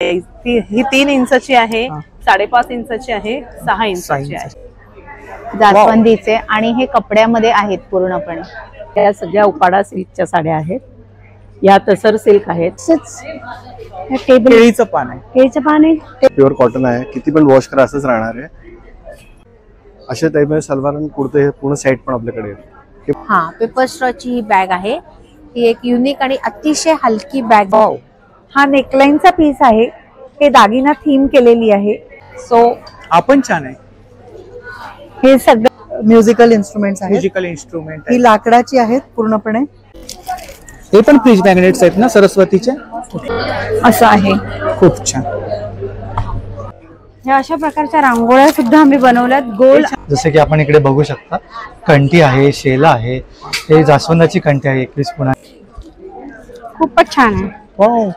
ही 3 इंचाची आहे, 5.5 इंचाची आहे, 6 इंचाची आहे जास्वंदीचे आणि हे कपड्यामध्ये आहेत पूर्णपणे। या सगळ्या उपाडा सिल्कच्या साड्या आहेत, या तसर सिल्क आहेत। केळीचं पान आहे, केळीचं पान आहे, प्युअर कॉटन आहे, किती पण वॉश करा असंच राहणार आहे। अशा टाईपमध्ये सलवार आणि कुर्ते हे पूर्ण सेट पण आपल्याकडे आहे। हा पेपर स्ट्रॉची ही बॅग आहे, ही एक युनिक आणि अतिशय हलकी बॅग। हा नेकलाइनचा पीस आहे, हे दागिना थीम केलेली आहे। सो आपण छान आहे। हे सगळे म्युझिकल इन्स्ट्रुमेंट्स आहेत, म्युझिकल इन्स्ट्रुमेंट ही लाकडाची आहेत पूर्णपणे। हे पण फ्रीज मॅग्नेट्स आहेत ना सरस्वतीचे, असं आहे, खूप छान। ह्या अशा प्रकारच्या रांगोळ्या सुद्धा आम्ही बनवल्यात गोल। जसे की आपण इकडे बघू शकता, कंठी आहे, शेला आहे, हे जास्वंदाची कंठी आहे 21 पुन्हा, खूपच छान आहे। वाव,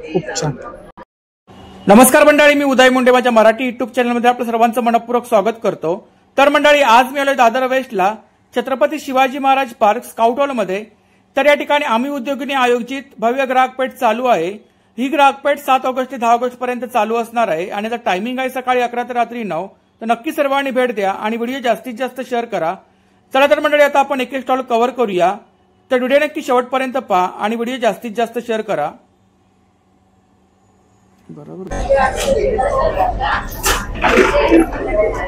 खूप छान। नमस्कार मंडळी, मी उदय मुंडे, माझ्या मराठी युट्यूब चॅनलमध्ये आपलं सर्वांचं मनपूर्वक स्वागत करतो। तर मंडळी, आज मी आलोय दादर वेस्टला छत्रपती शिवाजी महाराज पार्क स्काउट हॉलमध्ये। तर या ठिकाणी आम्ही उद्योगिनी आयोजित भव्य ग्राहकपेठ चालू आहे। ही ग्राहकपेठ 7 ऑगस्ट ते 10 ऑगस्ट पर्यंत चालू असणार आहे आणि याचा टायमिंग आहे सकाळी 11 ते रात्री 9। तर नक्की सर्वांनी भेट द्या आणि व्हिडिओ जास्तीत जास्त शेअर करा। चला तर मंडळी, आता आपण एक स्टॉल कव्हर करूया। तर व्हिडिओ नक्की शेवटपर्यंत पहा आणि व्हिडिओ जास्तीत जास्त शेअर करा।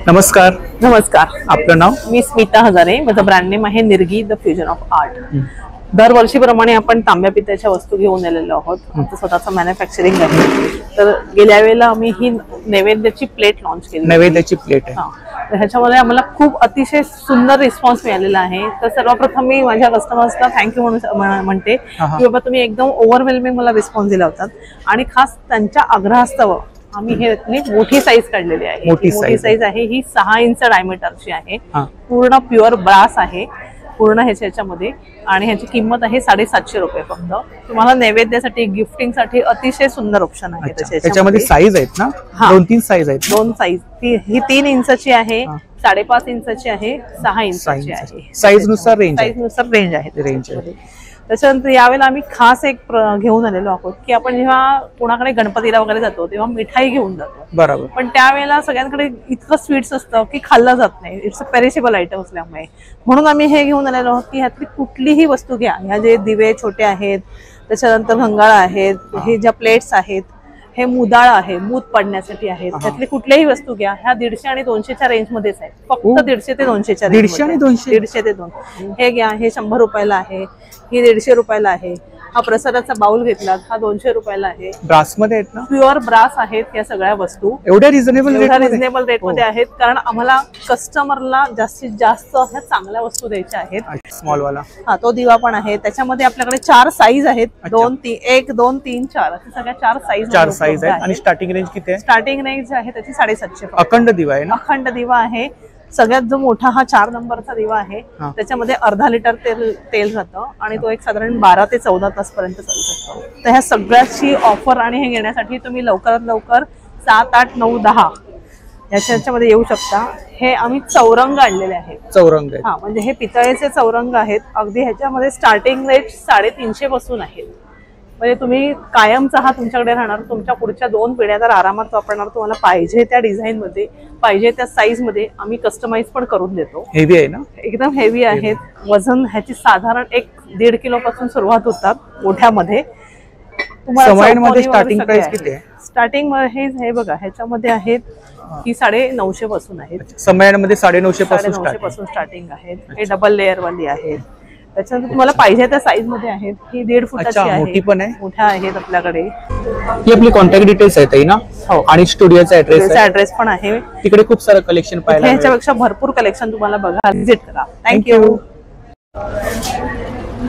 नमस्कार। नमस्कार, आपलं नाव? मी स्मिता हजारे, माझं ब्रँड नेम आहे निर्गी द फ्युजन ऑफ आर्ट। दरवर्षीप्रमाणे आपण तांब्या पित्याच्या वस्तू घेऊन आलेलो आहोत, आमचं स्वतःचं मॅन्युफॅक्चरिंग आहे। तर गेल्या वेळेला आम्ही ही नैवेद्याची प्लेट लॉन्च केली, नैवेद्याची प्लेट आहे। तर ह्याच्यामध्ये आम्हाला खूप अतिशय सुंदर रिस्पॉन्स मिळालेला आहे। तर सर्वप्रथम मी माझ्या कस्टमर्सला थँक्यू म्हणते की बाबा तुम्ही एकदम ओव्हरवेल्मिंग मला रिस्पॉन्स दिला होता आणि खास त्यांच्या आग्रहास्तव आम्ही हे मोठी साईज काढलेली आहे। मोठी साईज आहे, ही 6 इंच डायमीटरची आहे, पूर्ण प्युअर ब्रास आहे पूर्ण ह्याच्यामध्ये आणि ह्याची किंमत आहे 750 रुपये फक्त। तुम्हाला नैवेद्यासाठी गिफ्टिंगसाठी अतिशय सुंदर ऑप्शन आहे त्याच्यामध्ये। साईज आहेत ना, 2-3 साईज आहेत। 2 साईज, ही 3 इंचाची आहे, 5.5 इंचाची आहे, 6 इंचाची आहे। साईज नुसार रेंज आहे। त्याच्यानंतर यावेळेला आम्ही खास एक घेऊन आलेलो आहोत की आपण जेव्हा कोणाकडे गणपतीला वगैरे जातो तेव्हा मिठाई घेऊन जातो, बरोबर, पण त्यावेळेला सगळ्यांकडे इतकं स्वीट्स असतं की खाल्लं जात नाही, इट्स अ पेरिशेबल आयटम असल्यामुळे। म्हणून आम्ही हे घेऊन आलेलो आहोत की ह्यातली कुठलीही वस्तू घ्या, ह्या जे दिवे छोटे आहेत, त्याच्यानंतर घंगाळ आहेत, हे ज्या प्लेट्स आहेत, हे मुदाळ आहे, मूत पडण्यासाठी आहेत, त्यातली कुठल्याही वस्तू घ्या, ह्या 150 आणि 200च्या रेंज मध्येच आहेत, फक्त 150 ते 200च्या रेंज। 150 आणि 200, 150 ते 200 हे घ्या, हे 100 रुपयाला आहे, ही 150 रुपयाला आहे। हा प्रसादाचा बाउल घेतला, हा 200 रुपयाला आहे। ब्रास मध्ये आहेत ना, प्युअर ब्रास आहेत या सगळ्या वस्तू, एवढ्या रिझनेबल रेट मध्ये आहेत, कारण आम्हाला कस्टमरला जास्तीत जास्त ह्या चांगल्या वस्तू द्यायच्या आहेत। स्मॉल वाला हा तो दिवा पण आहे, त्याच्यामध्ये आपल्याकडे 4 साईज आहेत, 1 2 3 4 अशा सगळ्या 4 साईज आहेत। आणि स्टार्टिंग रेंज किती आहे? स्टार्टिंग रेंज आहे त्याची 750। अखंड दिवा आहे ना, अखंड दिवा आहे। सगळ्यात जो मोठा हा 4 नंबरचा दिवा आहे, त्याच्यामध्ये अर्धा लिटर तेल राहतं आणि तो एक साधारण 12 ते 14 तास पर्यंत चालू शकतो। तर ह्या सगळ्याची ऑफर आणि हे घेण्यासाठी तुम्ही लवकरात लवकर 7 8 9 10 याच्यामध्ये येऊ शकता। हे आम्ही चौरंग आणलेले आहेत, चौरंग हा, म्हणजे हे पितळेचे चौरंग आहेत। अगदी ह्याच्यामध्ये स्टार्टिंग रेट 350 पासून आहेत, म्हणजे तुम्ही कायमचा हा तुमच्याकडे राहणार, तुमच्या पुढच्या 2 पिढ्या तर आरामात वापरणार। तुम्हाला पाहिजे त्या डिझाईन मध्ये, पाहिजे त्या साईज मध्ये आम्ही कस्टमाइज पण करून देतो। हेवी आहे ना, एकदम हेवी आहेत। वजन ह्याची साधारण 1-1.5 किलो पासून सुरुवात होतात मोठ्यामध्ये। तुम्हाला स्टार्टिंग प्राइस किती आहे? स्टार्टिंग हे बघा, ह्याच्यामध्ये आहेत की 950 पासून आहेत, समयांमध्ये 950 पासून स्टार्टिंग आहेत। हे डबल लेअर वाली आहेत, त्याच्यानंतर तुम्हाला पाहिजे त्या साईज मध्ये आहेत। ही 1.5 फुटाची आहे, मोठी पण आहे, मोठ्या आहेत आपल्याकडे। ही आपली कॉन्टॅक्ट डिटेल्स आहेत ना, आणि स्टुडिओचा ऍड्रेस पण आहे। तिकडे खूप सारं कलेक्शन पाहायला, ह्याच्यापेक्षा भरपूर कलेक्शन तुम्हाला बघा, व्हिजिट करा। थँक्यू।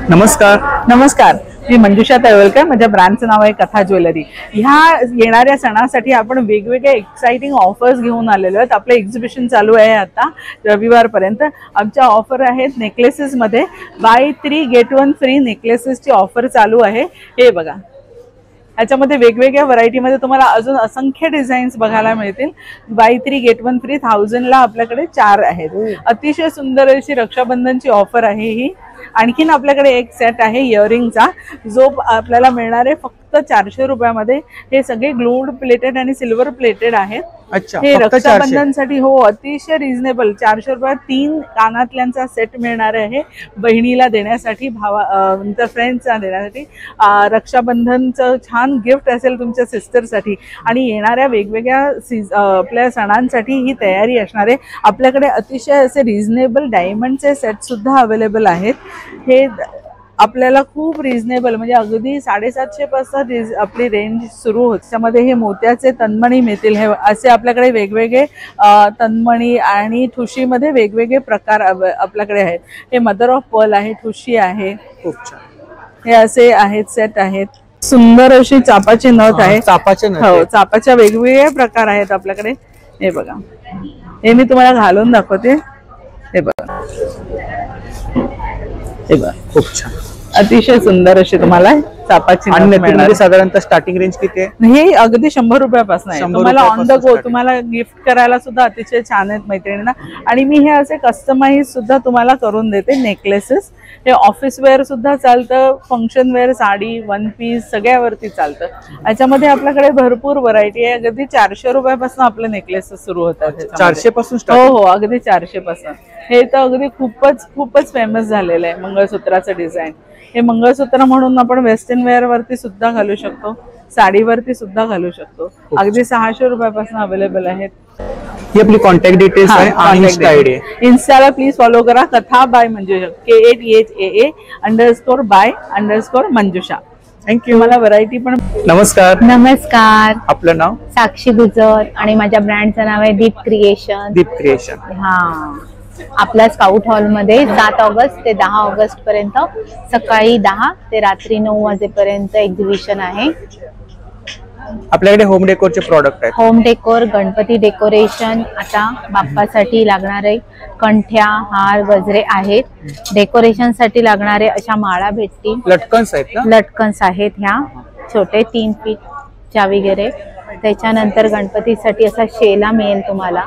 नमस्कार। नमस्कार, मी मंजुषा तळवलकर, माझ्या ब्रँडचं नाव आहे कथा ज्वेलरी। ह्या येणाऱ्या सणासाठी आपण वेगवेगळे एक्साइटिंग ऑफर्स घेऊन आलेलो आहेत। आपलं एक्झिबिशन चालू आहे आता रविवारपर्यंत। आमच्या ऑफर आहेत नेकलेसेसमध्ये, बाय 3 गेट 1 फ्री नेकलेसेसची ऑफर चालू आहे। हे बघा, याच्यामध्ये वेगवेगळ्या व्हरायटीमध्ये तुम्हाला अजून असंख्य डिझाईन्स बघायला मिळतील. बाय 3 गेट 1 फ्री 1000ला आपल्याकडे 4 आहेत. अतिशय सुंदर अशी रक्षाबंधनची ऑफर आहे ही. आणखीन आपल्याकडे एक सेट आहे इयरिंगचा, जो आपल्याला मिळणार आहे फक्त 400 रुपयामध्ये. हे सगळे ग्लूड प्लेटेड आणि सिल्वर प्लेटेड आहेत. अच्छा, हे फक्त 400. रक्षाबंधनसाठी हो अतिशय रिझनेबल 400 रुपयात 3 कानातल्यांचा सेट मिळणार आहे बहिणीला देण्यासाठी, फ्रेंड्सला देण्यासाठी. रक्षाबंधनचं छान गिफ्ट असेल तुमच्या सिस्टरसाठी. आणि येणाऱ्या वेगवेगळ्या आपल्या सणांसाठी ही तयारी असणार आहे. आपल्याकडे अतिशय असे रिझनेबल डायमंडचे सेट सुद्धा अवेलेबल आहेत. हे आपल्याला खूप रिझनेबल म्हणजे अगदी 750 पासून आपली रेंज सुरू होते. त्याच्यामध्ये हे मोत्याचे तन्मणी मिळतील. हे असे आपल्याकडे वेगवेगळे तन्मणी आणि ठुशीमध्ये वेगवेगळे प्रकार आपल्याकडे आहेत. हे मदर ऑफ पर्ल आहे, ठुशी आहे. खूप छान. हे असे आहेत सेट आहेत. सुंदर अशी चापाची नथ आहे. चापाचे नथ हो, चापाच्या वेगवेगळे प्रकार आहेत आपल्याकडे. हे बघा, हे मी तुम्हाला घालून दाखवते. हे बघा, हे बघा, खूप छान, अतिशय सुंदर अशी तुम्हाला चापाची नथ मिळणार. साधारणतः स्टार्टिंग रेंज किती आहे? हे अगदी 100 रुपयापासून आहे. 100 तुम्हाला ऑन द गो रुपयापासून तुम्हाला गिफ्ट करायला सुद्धा अतिशय छान आहेत मैत्रिणींना. आणि मी हे असे कस्टमाइज सुद्धा तुम्हाला करून देते. नेकलेसेस हे ऑफिस वेअर सुद्धा चालतं, function wear, sari, one piece सगळ्यावरती चालतं. याच्यामध्ये आपल्याकडे भरपूर व्हरायटी आहे. अगदी 400 रुपयापासून आपले नेकलेसेस सुरू होतात. 400 पासून? हो हो, अगदी 400 पासून. हे तर अगदी खूपच फेमस झालेलं आहे मंगळसूत्राचं डिझाईन. हे मंगळसूत्र म्हणून आपण वेस्टर्न वेअर वरती सुद्धा घालू शकतो, साडीवरती सुद्धा घालू शकतो. अगदी 600 रुपयापासून अवेलेबल आहेत. ही आपली कॉन्टॅक्ट डिटेल्स आहे आणि इंस्टा आयडी आहे. इन्स्टाला प्लीज फॉलो करा, कथा बाय मंजुषा, KATHAA_by_मंजुषा. थँक्यू. मला व्हरायटी पण. नमस्कार. नमस्कार, आपलं नाव? साक्षी गुजर आणि माझ्या ब्रँडचं नाव आहे दीप क्रिएशन. दीप क्रिएशन. हा, आपल्या स्काउट हॉल मध्ये 7 ऑगस्ट ते 10 ऑगस्ट पर्यंत सकाळी 10 ते रात्री 9 वाजेपर्यंत एक्झिबिशन आहे. आपल्याकडे होम डेकोरचे प्रॉडक्ट आहेत. होम डेकोर, गणपती डेकोरेशन, आता बाप्पासाठी लागणारे कंठ्या, हार, गजरे आहेत. डेकोरेशन साठी लागणारे अशा माळा भेटतील. लटकन्स आहेत ना? लटकन्स आहेत ह्या छोटे 3 फीटच्या वगैरे. त्याच्यानंतर गणपतीसाठी असा शेला मिळेल तुम्हाला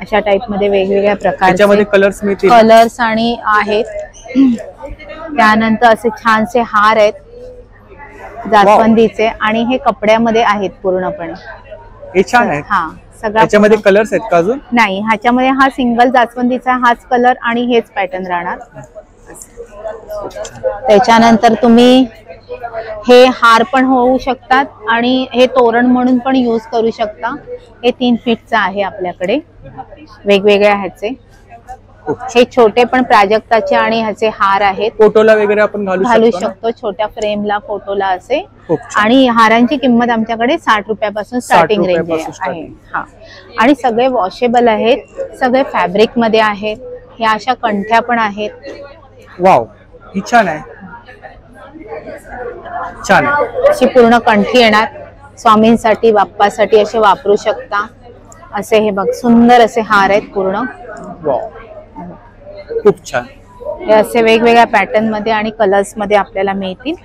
अशा टाइप मध्ये वेगवेगळ्या प्रकारचे कलर्स मिळतील. कलर्स आणि आहेत. त्यानंतर असे छानसे हार आहेत जास्वंदीचे आणि हे कपड्यामध्ये आहेत पूर्णपणे. हे छान आहे. हा, सगळा त्याच्यामध्ये कलर्स आहेत का अजून? नाही, ह्याच्यामध्ये हा सिंगल जास्वंदीचा हाच कलर आणि हेच पॅटर्न राहणार. त्याच्यानंतर तुम्ही हे हार पण होऊ शकतात आणि हे तोरण म्हणून पण यूज करू शकता. हे 3 फीटचं आहे आपल्याकडे वेगवेगळ्या ह्याचे. हे छोटे पण प्राजक्ताचे आणि ह्याचे हार आहेत. फोटोला वगैरे आपण घालू शकतो, छोट्या फ्रेमला, फोटोला असे. आणि हारांची किंमत आमच्याकडे 60 रुपयापासून स्टार्टिंग रेंज आहे. हा, आणि सगळे वॉशेबल आहेत, सगळे फॅब्रिक मध्ये आहेत. ह्या अशा कंठ्या पण आहेत. वाव, ही छान आहे. छान आहे. अशी पूर्ण कंठी येणार. स्वामींसाठी, बाप्पासाठी असे वापरू शकता. असे हे बघ, सुंदर असे हार आहेत पूर्ण. वाव, खूप छान. हे असे वेगवेगळ्या पॅटर्न मध्ये आणि कलर्स मध्ये आपल्याला मिळतील.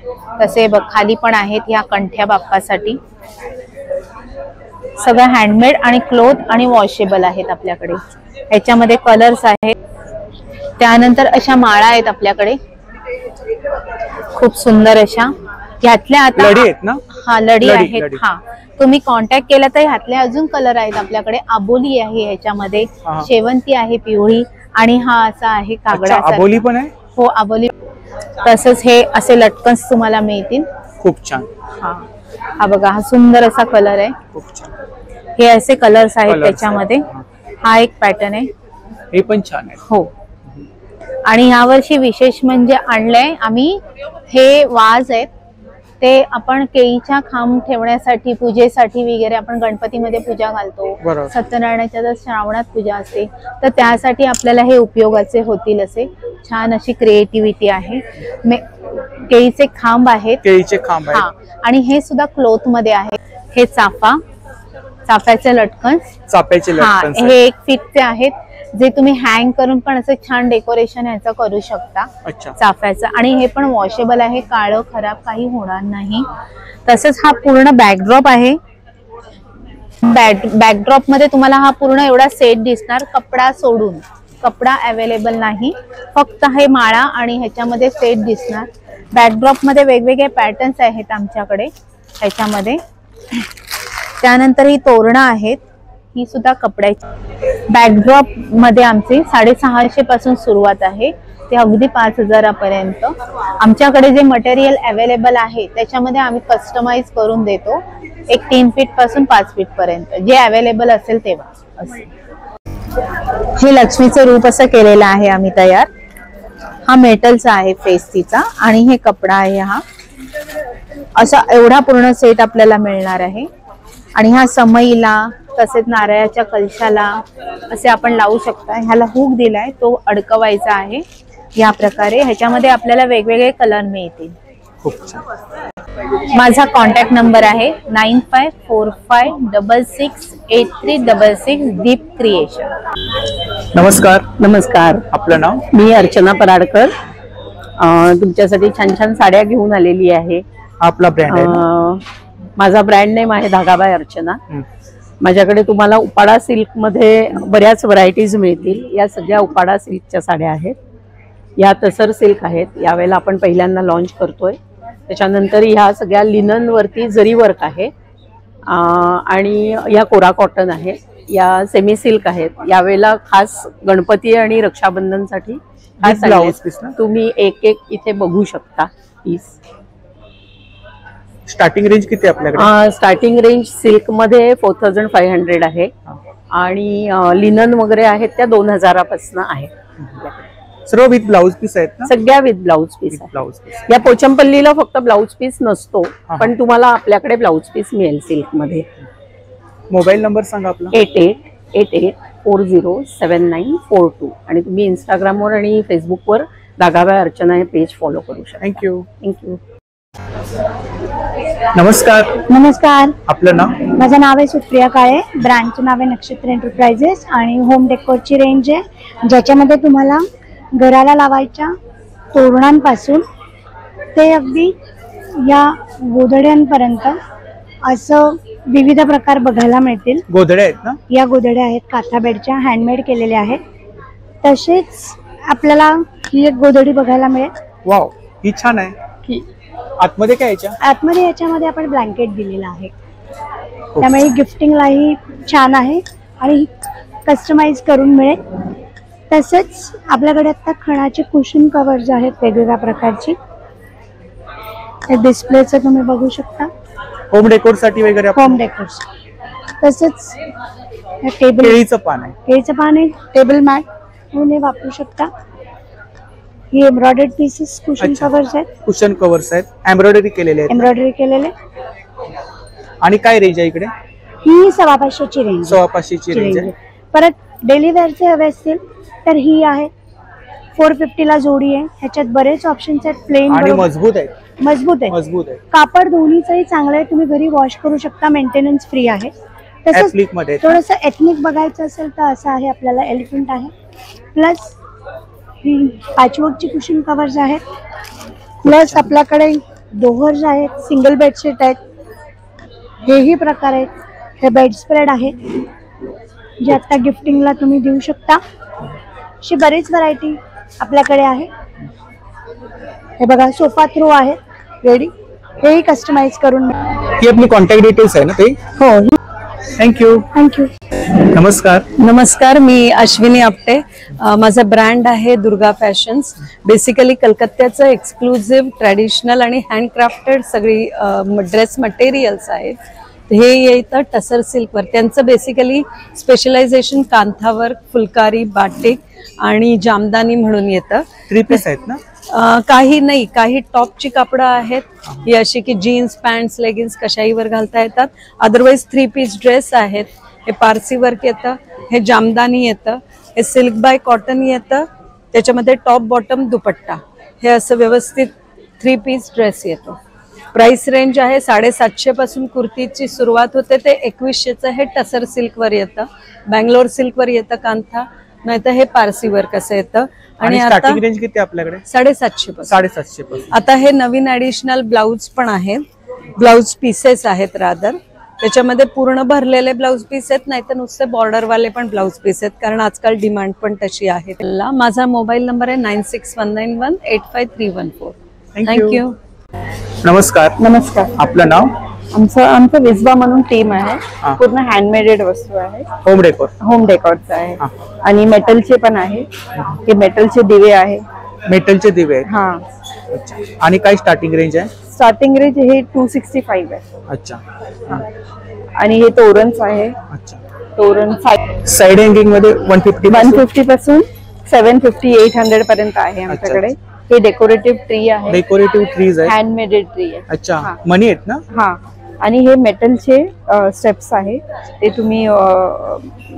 तसे बघ, खाली पण आहेत ह्या कंठ्या बाप्पासाठी. सगळं हँडमेड आणि क्लोथ आणि वॉशेबल आहेत आपल्याकडे. ह्याच्यामध्ये कलर्स आहेत. त्यानंतर अशा माळा आहेत आपल्याकडे खूप सुंदर अशा. ह्यातल्या आता लढी आहेत ना? हा, लढी आहेत. हा, तुम्ही कॉन्टॅक्ट केला तर ह्यातले अजून कलर आहेत आपल्याकडे. आबोली आहे ह्याच्यामध्ये, शेवंती आहे पिवळी, आणि हा असा आहे कागडा. आबोली पण आहे? हो, आबोली. तसंच हे असे लटकन्स तुम्हाला मिळतील. खूप छान. हा बघा, हा सुंदर असा कलर आहे. खूप छान. हे असे कलर्स आहेत त्याच्यामध्ये. हा एक पॅटर्न आहे. हे पण छान आहे. हो, आणि यावर्षी विशेष म्हणजे आणलंय आम्ही हे वाज आहेत. ते आपण केळीच्या खांब ठेवण्यासाठी, पूजेसाठी वगैरे आपण गणपतीमध्ये पूजा घालतो. सत्यनारायणाच्या जर श्रावणात पूजा असते तर त्यासाठी आपल्याला हे उपयोगाचे होतील. असे छान अशी क्रिएटिव्हिटी आहे. केळीचे खांब आहेत. केळीचे खांब आहेत. हा, आणि हे सुद्धा क्लोथ मध्ये आहे. हे चाफ्याचे लटकन. चाफ्याचे लटकन हे 1 फीटचे आहेत. जे तुम्ही हँग करून पण असं छान डेकोरेशन ह्याचं करू शकता अच्छा. चाफ्याचं. आणि हे पण वॉशेबल आहे, काळं खराब काही होणार नाही. तसंच हा पूर्ण बॅकड्रॉप आहे. बॅकड्रॉप मध्ये तुम्हाला हा पूर्ण एवढा सेट दिसणार, कपडा सोडून. कपडा अवेलेबल नाही, फक्त हे माळा आणि ह्याच्यामध्ये सेट दिसणार. बॅकड्रॉप मध्ये वेगवेगळे पॅटर्न्स आहेत आमच्याकडे ह्याच्यामध्ये. त्यानंतर ही तोरणं आहेत, ही सुद्धा कपड्याची. बॅकड्रॉप मध्ये आमचे 650 पासून सुरुवात आहे ते अगदी 5000 पर्यंत. आमच्याकडे जे मटेरियल अवेलेबल आहे त्याच्यामध्ये आम्ही कस्टमाइज करून देतो. एक 3 फीट पासून 5 फीट पर्यंत जे अवेलेबल असेल तेव्हा असं. हे लक्ष्मीचं रूप असं केलेलं आहे आम्ही तयार. हा मेटलचा आहे फेस तिचा आणि हे कपडा आहे हा. असा एवढा पूर्ण सेट आपल्याला मिळणार आहे. आणि ह्या समईला तसेच नारळाच्या कलशाला असे आपण लावू शकता. ह्याला हुक दिलाय, तो अडकवायचा आहे या प्रकारे. ह्याच्यामध्ये आपल्याला वेगवेगळे कलर मिळतील. खूप छान. माझा कॉन्टॅक्ट नंबर आहे 9545668366 दीप क्रिएशन. नमस्कार. नमस्कार. आपलं नाव? मी अर्चना पराडकर. तुमच्यासाठी छान छान साड्या घेऊन आलेली आहे. आपला ब्रँड आहे ना? माझा ब्रँड नेम आहे धागाबाई अर्चना. माझ्याकडे तुम्हाला उपाडा सिल्क मध्ये बऱ्याच व्हरायटीज मिळतील. या सगळ्या उपाडा सिल्कच्या साड्या आहेत. या तसर सिल्क आहेत, यावेळेला आपण पहिल्यांदा लॉन्च करतोय. त्याच्यानंतर ह्या सगळ्या लिनन वरती जरी वर्क आहे आणि या कोरा कॉटन आहे. या सेमी सिल्क आहेत. यावेळेला खास गणपती आणि रक्षाबंधनसाठी ब्लाउज पीस ना? तुम्ही एक एक इथे बघू शकता पीस. स्टार्टिंग रेंज किती आपल्याकडे? स्टार्टिंग रेंज सिल्क मध्ये 4500 आहे आणि लिनन वगैरे आहेत त्या 2000 पासून आहेत. सर्व विथ ब्लाउज पीस आहेत ना? सगळ्या with blouse piece. Blouse piece. या पोचमपल्लीला फक्त ब्लाउज पीस नसतो, पण तुम्हाला आपल्याकडे ब्लाउज पीस मिळेल सिल्क मध्ये. मोबाईल नंबर सांगा आपला. 8888407942. आणि तुम्ही इंस्टाग्रामवर आणि फेसबुकवर धागाबाई अर्चना हे पेज फॉलो करू शकता. थँक्यू. थँक्यू. नमस्कार. नमस्कार. आपलं नाव? माझं नाव आहे सुप्रिया काळे. ब्रँडचं नाव आहे नक्षत्र एंटरप्राइजेस आणि होम डेकोरची रेंज आहे ज्याच्यामध्ये तुम्हाला घराला लावायच्या तोरणांपासून ते अगदी या गोधड्यांपर्यंत असं विविध प्रकार बघायला मिळतील. गोधड्या आहेत ना? या गोधड्या आहेत काथा बेडच्या, हँडमेड केलेल्या आहेत. तसेच आपल्याला ही एक गोधडी बघायला मिळेल. वाव, ही छान आहे. आतमध्ये काय याच्या? आतमध्ये याच्यामध्ये आपण ब्लँकेट दिलेला आहे, त्यामुळे गिफ्टिंगलाही छान आहे आणि कस्टमाइज करून मिळेल. तसेच आपल्याकडे आता खणाचे कुशन कव्हर्स आहेत वेगवेगळ्या प्रकारची. डिस्प्लेचं तुम्ही बघू शकता. होम डेकोर साठी वगैरे? Home decors. तसेच टेबल, केळीचं पान आहे. केळीचं पान आहे. टेबल मॅट म्हणून वापरू शकता. ही एम्ब्रॉयडर्ड पीसेस कुशन कव्हर्स आहेत. कुशन कव्हर्स आहेत, एम्ब्रॉयडरी केलेले आहेत. एम्ब्रॉयडरी केलेले. आणि काय रेंज आहे इकडे? ही 550ची रेंज. 550ची रेंज आहे. परत डेली वेअरचे हवे असतील तर ही आहे 450ला जोडी आहे. ह्याच्यात बरेच ऑप्शन्स आहेत. प्लेन आणि मजबूत आहे. मजबूत आहे. मजबूत आहे. कापड दोन्हीचंही चांगलं आहे. तुम्ही घरी वॉश करू शकता, मेंटेनन्स फ्री आहे. तसंच थोडंसं एथनिक बघायचं असेल तर असं आहे आपल्याला. एलिफंट आहे. प्लस ही पॅचवर्कची कुशन कव्हर्स आहेत. प्लस आपल्याकडे डोहर्स आहेत, सिंगल बेडशीट आहेत. हेही प्रकार आहेत. हे बेड स्प्रेड आहेत जे आता गिफ्टिंगला तुम्ही देऊ शकता. अशी बरीच व्हरायटी आपल्याकडे आहे. हे बघा सोफा थ्रो आहे रेडी, हेही कस्टमाइज करून. ही आपली कॉन्टॅक्ट डिटेल्स आहे ना ते? हो. थँक्यू. थँक्यू. नमस्कार. नमस्कार, मी अश्विनी आपटे. माझा ब्रँड आहे दुर्गा फॅशन्स. बेसिकली कलकत्त्याचं एक्सक्लुझिव्ह ट्रॅडिशनल आणि हँडक्राफ्टेड सगळी ड्रेस मटेरियल्स आहेत. हे येतं टसर सिल्कवर. त्यांचं बेसिकली स्पेशलायझेशन कांथावर्क, फुलकारी, बाटिक आणि जामदानी म्हणून येतं. 3 पीस आहेत ना? काही नाही, काही टॉपची कापडं आहेत ही अशी की जीन्स, पॅन्ट्स, लेगिन्स कशाही वर घालता येतात. अदरवाईज 3 पीस ड्रेस आहेत. हे पारसी वर्क येतं, हे जामदानी येतं, हे सिल्क बाय कॉटन येतं, त्याच्यामध्ये टॉप बॉटम दुपट्टा, हे असं व्यवस्थित 3 पीस ड्रेस येतो. प्राइस रेंज आहे 750 पासून कुर्तीची सुरुवात होते ते 2100चं हे टसर सिल्कवर येतं. बँगलोर सिल्कवर येतं कांथा नाहीतर हे पारसी वर्क असं येतं. आणि स्टार्टिंग रेंज किती आपल्याकडे? 750 पासून. 750 पासून. आता हे नवीन ऍडिशनल ब्लाउज पण आहेत, ब्लाउज पीसेस आहेत रादर. त्याच्यामध्ये पूर्ण भरलेले ब्लाउज पीस आहेत, नाही तर नुसते बॉर्डरवाले पण ब्लाउज पीस आहेत, कारण आजकाल डिमांड पण तशी आहे. माझा मोबाईल नंबर आहे 9619185314. थँक्यू. नमस्कार. नमस्कार. आपलं नाव? आमचं विस्बा म्हणून टीम आहे. पूर्ण हँडमेडेड वस्तू आहे. Home decor. होम डेकोरचं आहे. आणि मेटलचे पण आहे. हे मेटलचे दिवे आहे. मेटलचे दिवे आहेत. हा. आणि काय स्टार्टिंग रेंज आहे? स्टार्टिंग रेंज हे 265 आहे. अच्छा. आणि हे तोरणच आहे. अच्छा. तोरण साइड हँगिंग मध्ये 150 पासून 750 800 पर्यंत आहे आमच्याकडे. हे डेकोरेटिव्ह ट्री आहे. डेकोरेटिव्ह ट्रीज आहे. हँडमेडेड ट्री आहे. अच्छा. मनी आहेत ना? हा. आणि हे मेटलचे स्टेप्स आहे, ते तुम्ही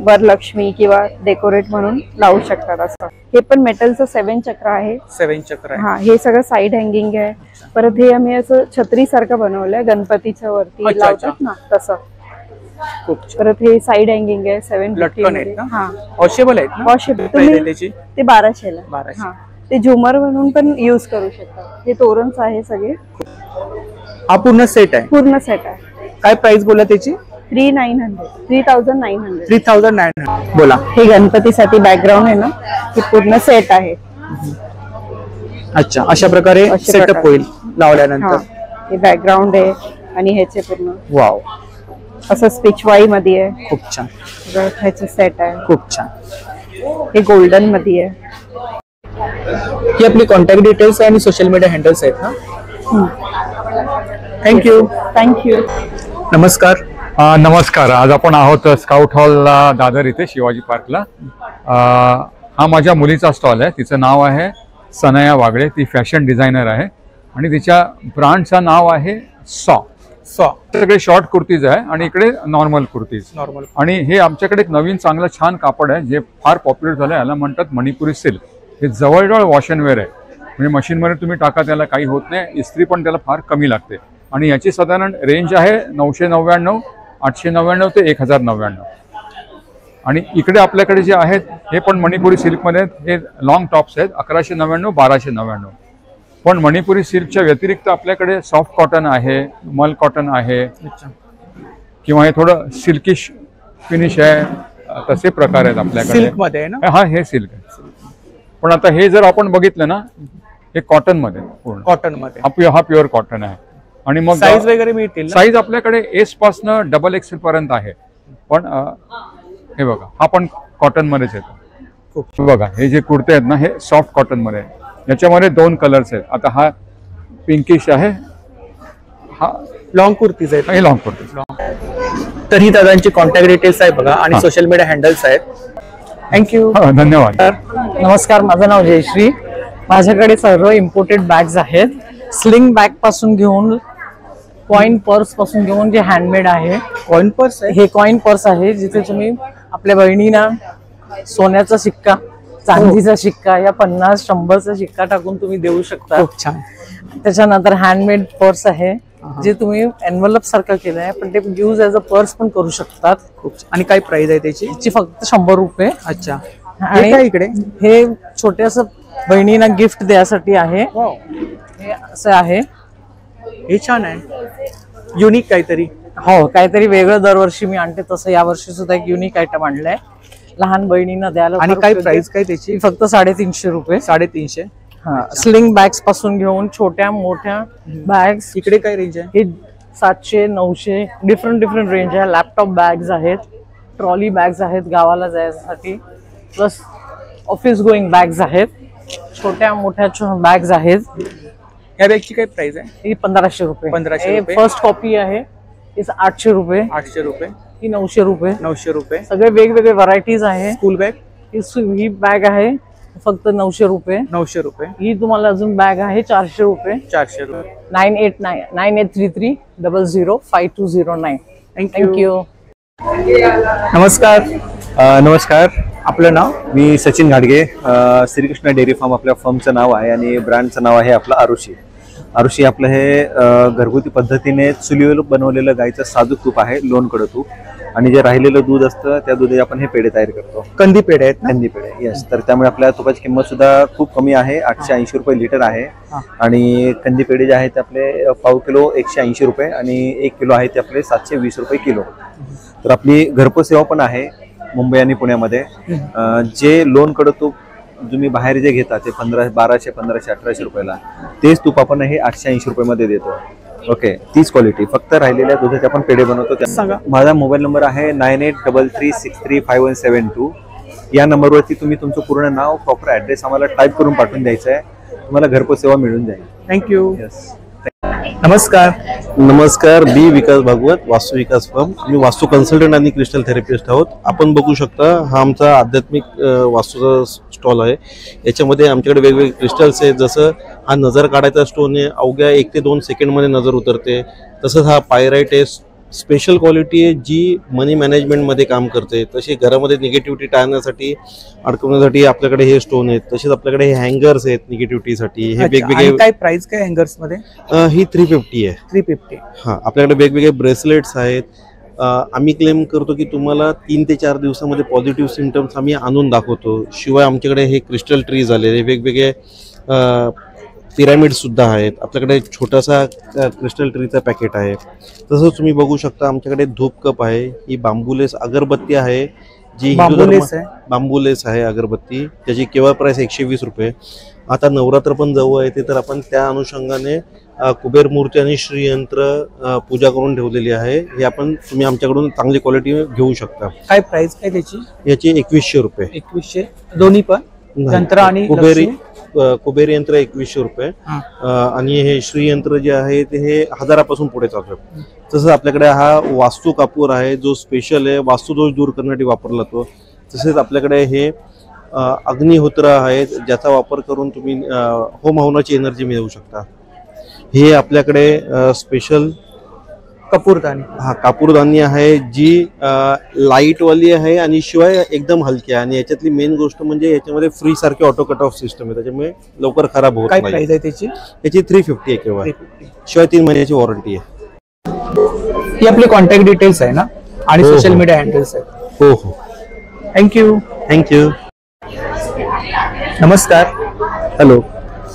वरलक्ष्मी किंवा डेकोरेट म्हणून लावू शकतात. असं हे पण मेटलचं 7 चक्र आहे. 7 चक्र आहे. हा. हे सगळं साइड हँगिंग आहे. परत हे आम्ही असं छत्री सारखं बनवलंय, गणपतीच्या वरती लावतात ना तसं. परत हे साइड हँगिंग आहे. 750. हा. वॉशेबल आहेत ना? वॉशेबल. ते 1200 ला. 1200. ते झुमर म्हणून पण युज करू शकतात. हे तोरणच आहे सगळे. हा पूर्ण सेट आहे? पूर्ण सेट आहे. काय प्राइस बोला त्याची? 3900. 3900 बोला. हे गणपतीसाठी बॅकग्राऊंड आहे ना, हे पूर्ण सेट आहे. अच्छा. अशा प्रकारे सेटअप होईल लावल्यानंतर. हे बॅकग्राऊंड आहे आणि ह्याचे पूर्ण वाव असं स्पिचवाई मध्ये आहे. खूप छान. ह्याचे सेट आहे. खूप छान. हे गोल्डन मध्ये आहे. ही आपली कॉन्टॅक्ट डिटेल्स आणि सोशल मीडिया हँडल्स आहेत ना? थँक्यू. नमस्कार. नमस्कार. आज आपण आहोत स्काउट हॉल दादर इथे शिवाजी पार्कला. हा माझ्या मुलीचा स्टॉल आहे. तिचं नाव आहे सनया वागळे. ती फॅशन डिझायनर आहे आणि तिच्या ब्रँडचं नाव आहे सॉ. सगळे शॉर्ट कुर्तीज आहे आणि इकडे नॉर्मल कुर्तीज. आणि हे आमच्याकडे एक नवीन चांगलं छान कापड आहे जे फार पॉप्युलर झालं. याला म्हणतात मणिपुरी सिल्क. हे जवळजवळ वॉश अँड वेअर आहे, म्हणजे मशीनमध्ये तुम्ही टाका त्याला काही होत नाही. इस्त्री पण त्याला फार कमी लागते. आणि याची साधारण रेंज आहे 999, 899 ते 1099. आणि इकडे आपल्याकडे जे आहेत हे पण मणिपुरी सिल्कमध्ये आहेत. हे लॉंग टॉप्स आहेत 1199, 1299. पण मणिपुरी सिल्कच्या व्यतिरिक्त आपल्याकडे सॉफ्ट कॉटन आहे, मल कॉटन आहे, किंवा हे थोडं सिल्किश फिनिश आहे, तसे प्रकार आहेत आपल्याकडे. सिल्कमध्ये ना? हा, हे सिल्क आहे. पण आता हे जर आपण बघितलं ना, हे कॉटन मध्ये पूर्ण. कॉटन मध्ये. हा प्युअर कॉटन आहे. आणि मग साईज वगैरे मिळतील? साईज आपल्याकडे S पासून XXL पर्यंत आहे. पण हे बघा, हा पण कॉटन मध्येच येतो. बघा, हे जे कुर्ते आहेत ना, हे सॉफ्ट कॉटन मध्ये आहे. याच्यामध्ये 2 कलर्स आहेत. आता हा पिंकिश आहे, हा लॉंग कुर्तीज आहेत. हे लॉंग कुर्तीज. तर ही दादांची कॉन्टॅक्ट डिटेल्स आहे बघा आणि सोशल मीडिया हँडल्स आहेत. थँक्यू. धन्यवाद. नमस्कार. माझं नाव जयश्री. माझ्याकडे सर्व इम्पोर्टेड बॅग्स आहेत. स्लिंग बॅग पासून घेऊन कॉइन पर्स पासून घेऊन जे हँडमेड आहे. कॉइन पर्स आहे? हे कॉइन पर्स आहे, जिथे तुम्ही आपल्या बहिणींना सोन्याचा शिक्का, चांदीचा शिक्का या 50-100चा शिक्का टाकून तुम्ही देऊ शकता. खूप छान. त्याच्यानंतर हँडमेड पर्स आहे, जे तुम्ही एनव्हलप सारखं केलं आहे, पण ते यूज ॲज अ पर्स पण करू शकतात. आणि काय प्राइस आहे त्याची? फक्त 100 रुपये. अच्छा. आणि इकडे हे छोट्यास बहिणींना गिफ्ट द्यासाठी आहे. हे असं आहे. हे छान आहे, युनिक काहीतरी. हो, काहीतरी वेगळं दरवर्षी मी आणते, तसं यावर्षी सुद्धा एक युनिक आयटम आणलंय लहान बहिणींना द्यायला. आणि काय प्राइस काय त्याची? फक्त 350 रुपये. 350. स्लिंग बॅग्स पासून घेऊन छोट्या मोठ्या बॅग्स. इकडे काय रेंज आहे? हे 700, 900 डिफरंट रेंज आहे. लॅपटॉप बॅग्स आहेत, ट्रॉली बॅग्स आहेत गावाला जायसाठी, प्लस ऑफिस गोईंग बॅग्स आहेत, छोट्या मोठ्या बॅग्स आहेत. या बॅगची काय प्राइस आहे? ही 1500 रुपये. 1500 रुपये. फर्स्ट कॉपी आहे, 800 रुपये. 800 रुपये. ही 900 रुपये. 900 रुपये. सगळे वेगवेगळे व्हरायटीज आहे. School bag. ही बॅग आहे फक्त 900 रुपये. 900 रुपये. ही तुम्हाला अजून बॅग आहे 400 रुपये. 400 रुपये. 9833005209. थँक्यू. नमस्कार. नमस्कार. आपलं नाव? मी सचिन घाडगे. श्रीकृष्ण डेअरी फार्म आपल्या फर्मचं नाव आहे आणि ब्रँडचं नाव आहे आपलं आरुषी. आरुषी आपलं हे घरगुती पद्धतीने चुलीवर बनवलेलं गाईचं साजूक तूप आहे, लोणकडं तूप. आणि जे राहिलेलं दूध असतं त्या दुधाचे आपण हे पेढे तयार करतो. कंदी पेढे आहेत ना? कंदी पेढे, येस. तर त्यामुळे आपल्या तुपाची किंमत सुद्धा खूप कमी आहे, 880 रुपये लिटर आहे. आणि कंदी पेढे जे आहेत ते आपले पाव किलो 180 रुपये आणि 1 किलो आहे ते आपले 720 रुपये किलो. तर आपली घरपोच सेवा पण आहे मुंबई आणि पुण्यामध्ये. जे लोणकडं तूप तुम्ही बाहेर जे घेता ते 1200, 1500, 1800 रुपयाला, तेच तूप आपण हे 880 रुपयामध्ये देतो. ओके, तीच क्वालिटी, फक्त राहिलेल्या दुधाचे आपण पेढे बनवतो. सांगा. माझा मोबाईल नंबर आहे 9833635172. या नंबरवरती तुम्ही तुमचं पूर्ण नाव, प्रॉपर ॲड्रेस आम्हाला टाईप करून पाठवून द्यायचं आहे. तुम्हाला घरपोच सेवा मिळून जाईल. थँक्यू. येस. नमस्कार. नमस्कार. बी विकास भागवत, वास्तू विकास फर्म. आम्ही वास्तू कन्सल्टंट आणि क्रिस्टल थेरपिस्ट आहोत. आपण बघू शकता हा आमचा आध्यात्मिक वास्तूचा स्टॉल आहे. याच्यामध्ये आमच्याकडे वेगवेगळे क्रिस्टल्स आहेत. जसं हा नजर काढायचा स्टोन आहे, अवघ्या 1 ते 2 सेकंडमध्ये नजर उतरते. तसंच हा पायराईट आहे, स्पेशल क्वालिटी आहे जी मनी मॅनेजमेंटमध्ये काम करते. तशी घरामध्ये निगेटिव्हिटी टाळण्यासाठी, अडकवण्यासाठी आपल्याकडे हे स्टोन आहेत. तसेच आपल्याकडे हे हँगर्स आहेत निगेटिव्हिटीसाठी. हे वेगवेगळे. काय प्राइस काय हँगर्स मध्ये? ही 350 आहे. 350. हां, आपल्याकडे वेगवेगळे ब्रेसलेट्स आहेत. आम्ही क्लेम करतो की तुम्हाला 3 ते 4 दिवसामध्ये पॉझिटिव्ह सिम्पटम्स आम्ही आणून दाखवतो. शिवाय आमच्याकडे हे क्रिस्टल ट्रीज आलेले वेगवेगळे पिरॅमिड सुद्धा आहेत. आपल्याकडे छोटासा क्रिस्टल ट्रीचा पॅकेट आहे. तसंच तुम्ही बघू शकता आमच्याकडे धूप कप आहे. ही बांबूलेस अगरबत्ती आहे जी बांबूलेस आहे अगरबत्ती. त्याची केवळ प्राइस 120 रुपये. आता नवरात्र पण जवळ येते, तर आपण त्या अनुषंगाने कुबेर मूर्ती आणि श्रीयंत्र पूजा करून ठेवलेली आहे. हे आपण तुम्ही आमच्याकडून चांगली क्वालिटी घेऊ शकता. काय प्राइस काय त्याची? याची 2100 रुपये. 2100 दोन्ही पण यंत्र आणि कुबेर यंत्र 2100 रुपये. आणि हे श्रीयंत्र जे आहे ते हे 1000पासून पुढे चालतात. तसंच आपल्याकडे हा वास्तू कापूर आहे जो स्पेशल आहे, वास्तुदोष दूर करण्यासाठी वापरला जातो. तसेच आपल्याकडे हे अग्निहोत्र आहेत ज्याचा वापर करून तुम्ही होम हवनाची एनर्जी मिळवू शकता. हे आपल्याकडे स्पेशल कपूरदानी. हा कापूरदानी आहे जी लाईटवाली आहे आणि शिवाय एकदम हलकी आहे. आणि याच्यातली मेन गोष्ट म्हणजे याच्यामध्ये फ्री सारखी ऑटो कट ऑफ सिस्टम आहे, त्याच्यामुळे लवकर खराब होत नाही. काय प्राइस आहे त्याची? याची 350 आहे केवळ. शिवाय 3 महिन्याची वॉरंटी आहे. ही आपली कॉन्टॅक्ट डिटेल्स आहे ना आणि सोशल मीडिया हँडल्स आहेत. हो हो. थँक्यू. थँक्यू. नमस्कार. हॅलो,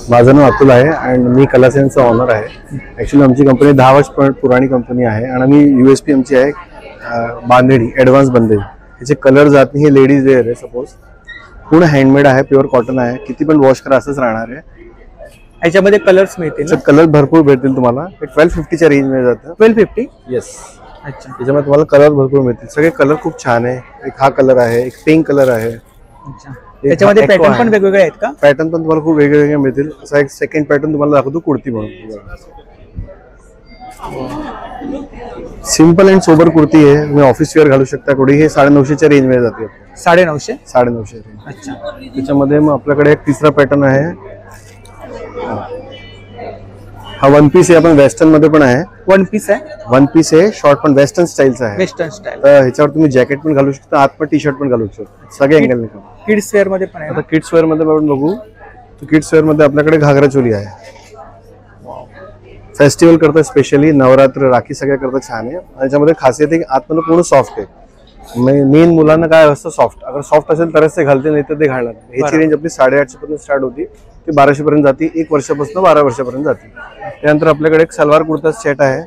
माझं नाव अतुल आहे आणि मी कलासेनचा ऑनर आहे. ॲक्च्युली आमची कंपनी 10 वर्ष पुराणी कंपनी आहे आणि आम्ही USP आमची आहे बांधणी, ॲडव्हान्स बांधणी. याचे कलर जात नाही. हे लेडीज वेअर आहे. सपोज पूर्ण हँडमेड आहे, प्युअर कॉटन आहे. किती पण वॉश करा असंच राहणार आहे. याच्यामध्ये कलर्स मिळतील? कलर भरपूर भेटतील तुम्हाला. 1250च्या रेंजमध्ये जातं. 1250? येस. अच्छा. त्याच्यामध्ये तुम्हाला कलर भरपूर मिळतील. सगळे कलर खूप छान आहे. एक हा कलर आहे, एक पिंक कलर आहे. अच्छा. त्याच्यामध्ये पॅटर्न पण वेगवेगळे आहेत का? पॅटर्न पण तुम्हाला खूप वेगवेगळे मिळतील. असा एक सेकंड पॅटर्न तुम्हाला दाखवतो, कुर्ती म्हणून. सिंपल अँड सोबर कुर्ती आहे. तुम्ही ऑफिस वेअर घालू शकता. कुठे हे 950च्या रेंजमध्ये जाते. 950? 950. अच्छा. त्याच्यामध्ये मग आपल्याकडे एक तिसरा पॅटर्न आहे. हा 1 पीस आहे. आपण वेस्टर्न मध्ये पण आहे. 1 पीस आहे? 1 पीस आहे. शॉर्ट पण वेस्टर्न स्टाईलचा आहे. Western style. तर ह्याच्यावर तुम्ही जॅकेट पण घालू शकता, आत पण टी-शर्ट पण घालू शकता. सगळे अँगल. किड्स वेअर मध्ये पण आहे. आता किड्स वेअर मध्ये आपण बघू. तर किड्स वेअर मध्ये आपल्याकडे घागरा चोली आहे. फेस्टिवल करता स्पेशली नवरात्र, राखी सगळ्या करता छान आहे. याच्यामध्ये खासियत आहे की आतमध्ये पूर्ण सॉफ्ट आहे. मेन मुलांना काय असतं सॉफ्ट. अगर सॉफ्ट असेल तरच ते घालते, नाही तर ते घालणार. ह्याची रेंज आपली 850 पर्यंत स्टार्ट होती, ती 1200 पर्यंत जाते. 1 वर्षापासून 12 वर्षापर्यंत जाते. त्यानंतर आपल्याकडे एक सलवार कुर्ता सेट आहे.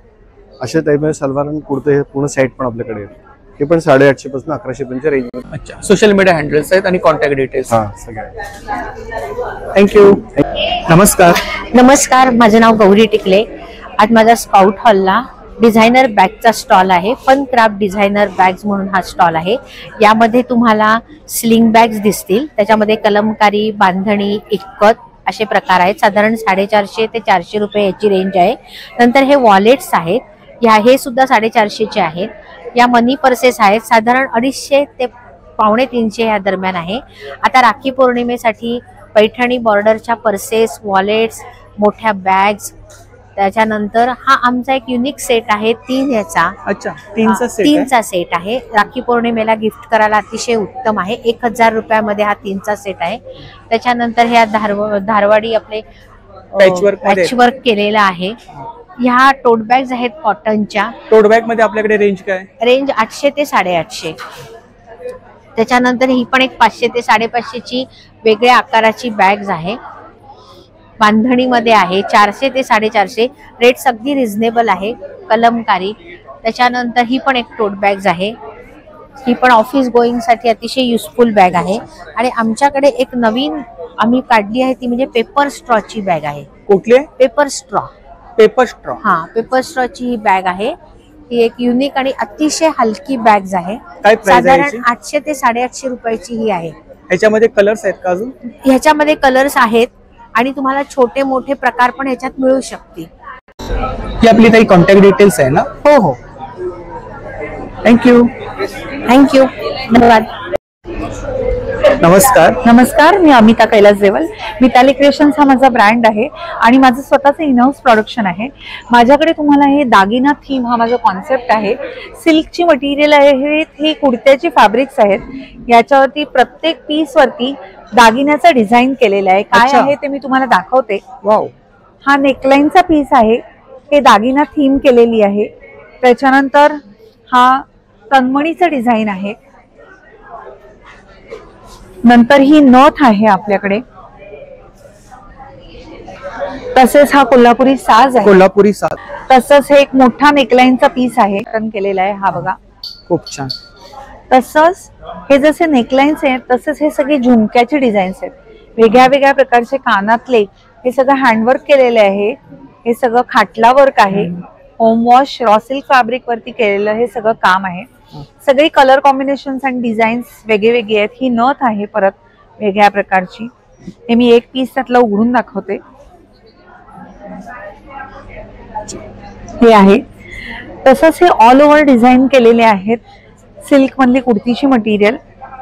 अशा टाईपमध्ये सलवार आणि कुर्ते हे पूर्ण सेट पण आपल्याकडे आहेत. हे पण 850 पासून 1100 पर्यंतच्या रेंज. अच्छा. सोशल मीडिया हँडल्स आहेत आणि कॉन्टॅक्ट डिटेल्स. हा सगळे. थँक्यू. नमस्कार. नमस्कार. माझं नाव गौरी टिकले. आज माझा स्काउट हॉलला डिझायनर बॅगचा स्टॉल आहे. फन क्राफ्ट डिझायनर बॅग्स म्हणून हा स्टॉल आहे. यामध्ये तुम्हाला स्लिंग बॅग्स दिसतील. त्याच्यामध्ये कलमकारी, बांधणी, इक्कत असे प्रकार आहेत. साधारण 450 ते 400 रुपये याची रेंज आहे. नंतर हे वॉलेट्स आहेत. हे सुद्धा 450चे आहेत. या मनी पर्सेस आहेत. साधारण 250 ते 250 या दरम्यान आहे. आता राखी पौर्णिमेसाठी पैठणी बॉर्डरच्या पर्सेस, वॉलेट्स, मोठ्या बॅग्स. त्याच्यानंतर हा आमचा एक युनिक सेट आहे 3 याचा. अच्छा. 3चा सेट आहे. राखी पौर्णिमेला गिफ्ट करायला अतिशय उत्तम आहे. 1000 रुपयामध्ये हा 3चा सेट आहे. त्याच्यानंतर ह्या धारवाडी आपले पॅचवर्क केलेला आहे. ह्या टोट बॅग्स आहेत कॉटनच्या. टोट बॅग मध्ये आपल्याकडे रेंज काय? रेंज 800 ते 850. त्याच्यानंतर ही पण एक 500 ते 550 ची वेगळ्या आकाराची बॅग्स आहे, बांधणीमध्ये आहे. 400 ते 450. रेट्स अगदी रिझनेबल आहे, कलमकारी. त्याच्यानंतर ही पण एक टोट बॅग्स आहे, ही पण ऑफिस गोईंग साठी अतिशय युजफुल बॅग आहे. आणि आमच्याकडे एक नवीन आम्ही काढली आहे ती म्हणजे पेपर स्ट्रॉची बॅग आहे. कुठली? Paper straw. Paper straw. हा, पेपर स्ट्रॉची ही बॅग आहे. ही एक युनिक आणि अतिशय हलकी बॅग्स आहे. साधारण 800 ते 850 रुपयाची ही आहे. ह्याच्यामध्ये कलर्स आहेत का अजून? ह्याच्यामध्ये कलर्स आहेत आणि तुम्हाला छोटे मोठे प्रकार पण ह्याच्यात मिळू शकतील. ही आपली काही कॉन्टॅक्ट डिटेल्स आहे ना? हो हो. थँक्यू. थँक्यू, धन्यवाद. नमस्कार. नमस्कार, मी अमिता कैलास देवल. मिताली क्रिएशन्स हा माझा ब्रँड आहे आणि माझं स्वतःचं इनहाऊस प्रोडक्शन आहे. माझ्याकडे तुम्हाला हे दागिना थीम हा माझा कॉन्सेप्ट आहे. सिल्कची मटेरियल आहे, हे कुर्त्याची फॅब्रिक्स आहेत. याच्यावरती प्रत्येक पीस वरती दागिन्याचा डिझाईन केलेला आहे. काय आहे ते मी तुम्हाला दाखवते. वाव. हा नेकलाईनचा पीस आहे, हे दागिना थीम केलेली आहे. त्याच्यानंतर हा तन्मणीचा डिझाइन आहे. नंतर ही नथ आहे आपल्याकडे. तसेच हा कोल्हापुरी साज आहे. कोल्हापुरी साज. तसंच हे एक मोठा नेकलाईनचा पीस आहे, टर्न केलेला आहे. हा बघा, खूप छान. तसंच हे जसे नेकलाईन्स आहेत तसेच हे सगळे झुमक्याचे डिझाईन्स आहेत. वेगळ्या वेगळ्या प्रकारचे कानातले, हे सगळं हँडवर्क केलेले आहे. हे सगळं खाटला वर्क आहे. Home wash raw silk fabric वरती केलेलं हे सगळं काम आहे. सगळी कलर कॉम्बिनेशन्स आणि डिझाईन्स वेगळे वेगळे आहेत. ही नथ आहे परत वेगळ्या प्रकारची. हे मी एक पीस त्यातला उघडून दाखवते. हे आहे. तसंच हे ऑल ओव्हर डिझाईन केलेले आहेत. सिल्क मधली कुर्तीची मटेरियल,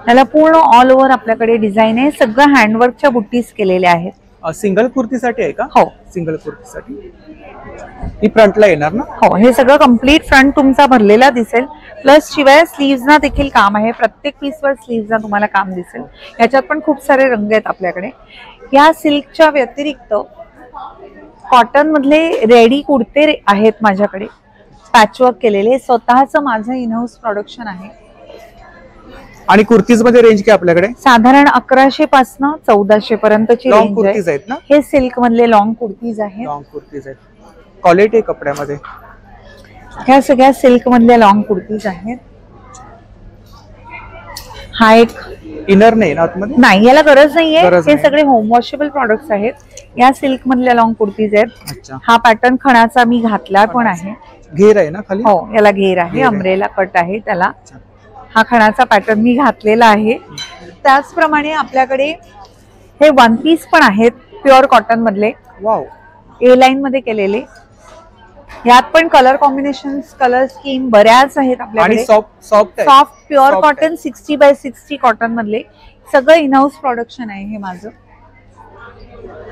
त्याला पूर्ण ऑल ओव्हर आपल्याकडे डिझाईन आहे. सगळं हँडवर्कच्या बुट्टीज केलेल्या आहेत. सिंगल कुर्तीसाठी आहे का? हो, सिंगल कुर्तीसाठी. ही फ्रंटला येणार ना? हो, हे सगळं कम्प्लीट फ्रंट तुमचा भरलेला दिसेल. प्लस शिवाय स्लीव्हजना देखील काम आहे. प्रत्येक पीसवर स्लीव्हजना तुम्हाला काम दिसेल. याच्यात पण खूप सारे रंग आहेत आपल्याकडे. या सिल्कच्या व्यतिरिक्त कॉटन मधले रेडी कुर्ते आहेत माझ्याकडे, पॅचवर्क केलेले. स्वतःचं माझं इनहाऊस प्रोडक्शन आहे. आणि कुर्तीज मध्ये रेंज काय आपल्याकडे? साधारण 1100 पासून 1400 पर्यंतची लॉंग रेंज कुर्तीज आहेत ना? हे सिल्क मधले लॉंग कुर्तीज आहेत. लॉंग कुर्तीज आहेत. क्वालिटी आहे कपड्यामध्ये. ह्या सगळ्या सिल्क मधल्या लॉंग कुर्तीज आहेत. हा एक इनर नाही ना आतमध्ये? नाही, याला गरज नाहीये. हे सगळे होम वॉशेबल प्रोडक्ट्स आहेत. या सिल्क मधल्या लॉंग कुर्तीज आहेत. हा पॅटर्न खणाचा मी घातला पण आहे. घेर आहे ना खाली? हो, याला घेर आहे. अम्ब्रेला कट आहे त्याला. हा खणाचा पॅटर्न मी घातलेला आहे. त्याचप्रमाणे आपल्याकडे हे वन पीस पण आहेत प्युअर कॉटन मधले. वाव. ए लाईन मध्ये केलेले. यात पण कलर कॉम्बिनेशन्स, कलर स्कीम बऱ्याच आहेत आपल्याकडे. Soft pure cotton 60x60 cotton मधले सगळं इनहाऊस प्रोडक्शन आहे हे माझं.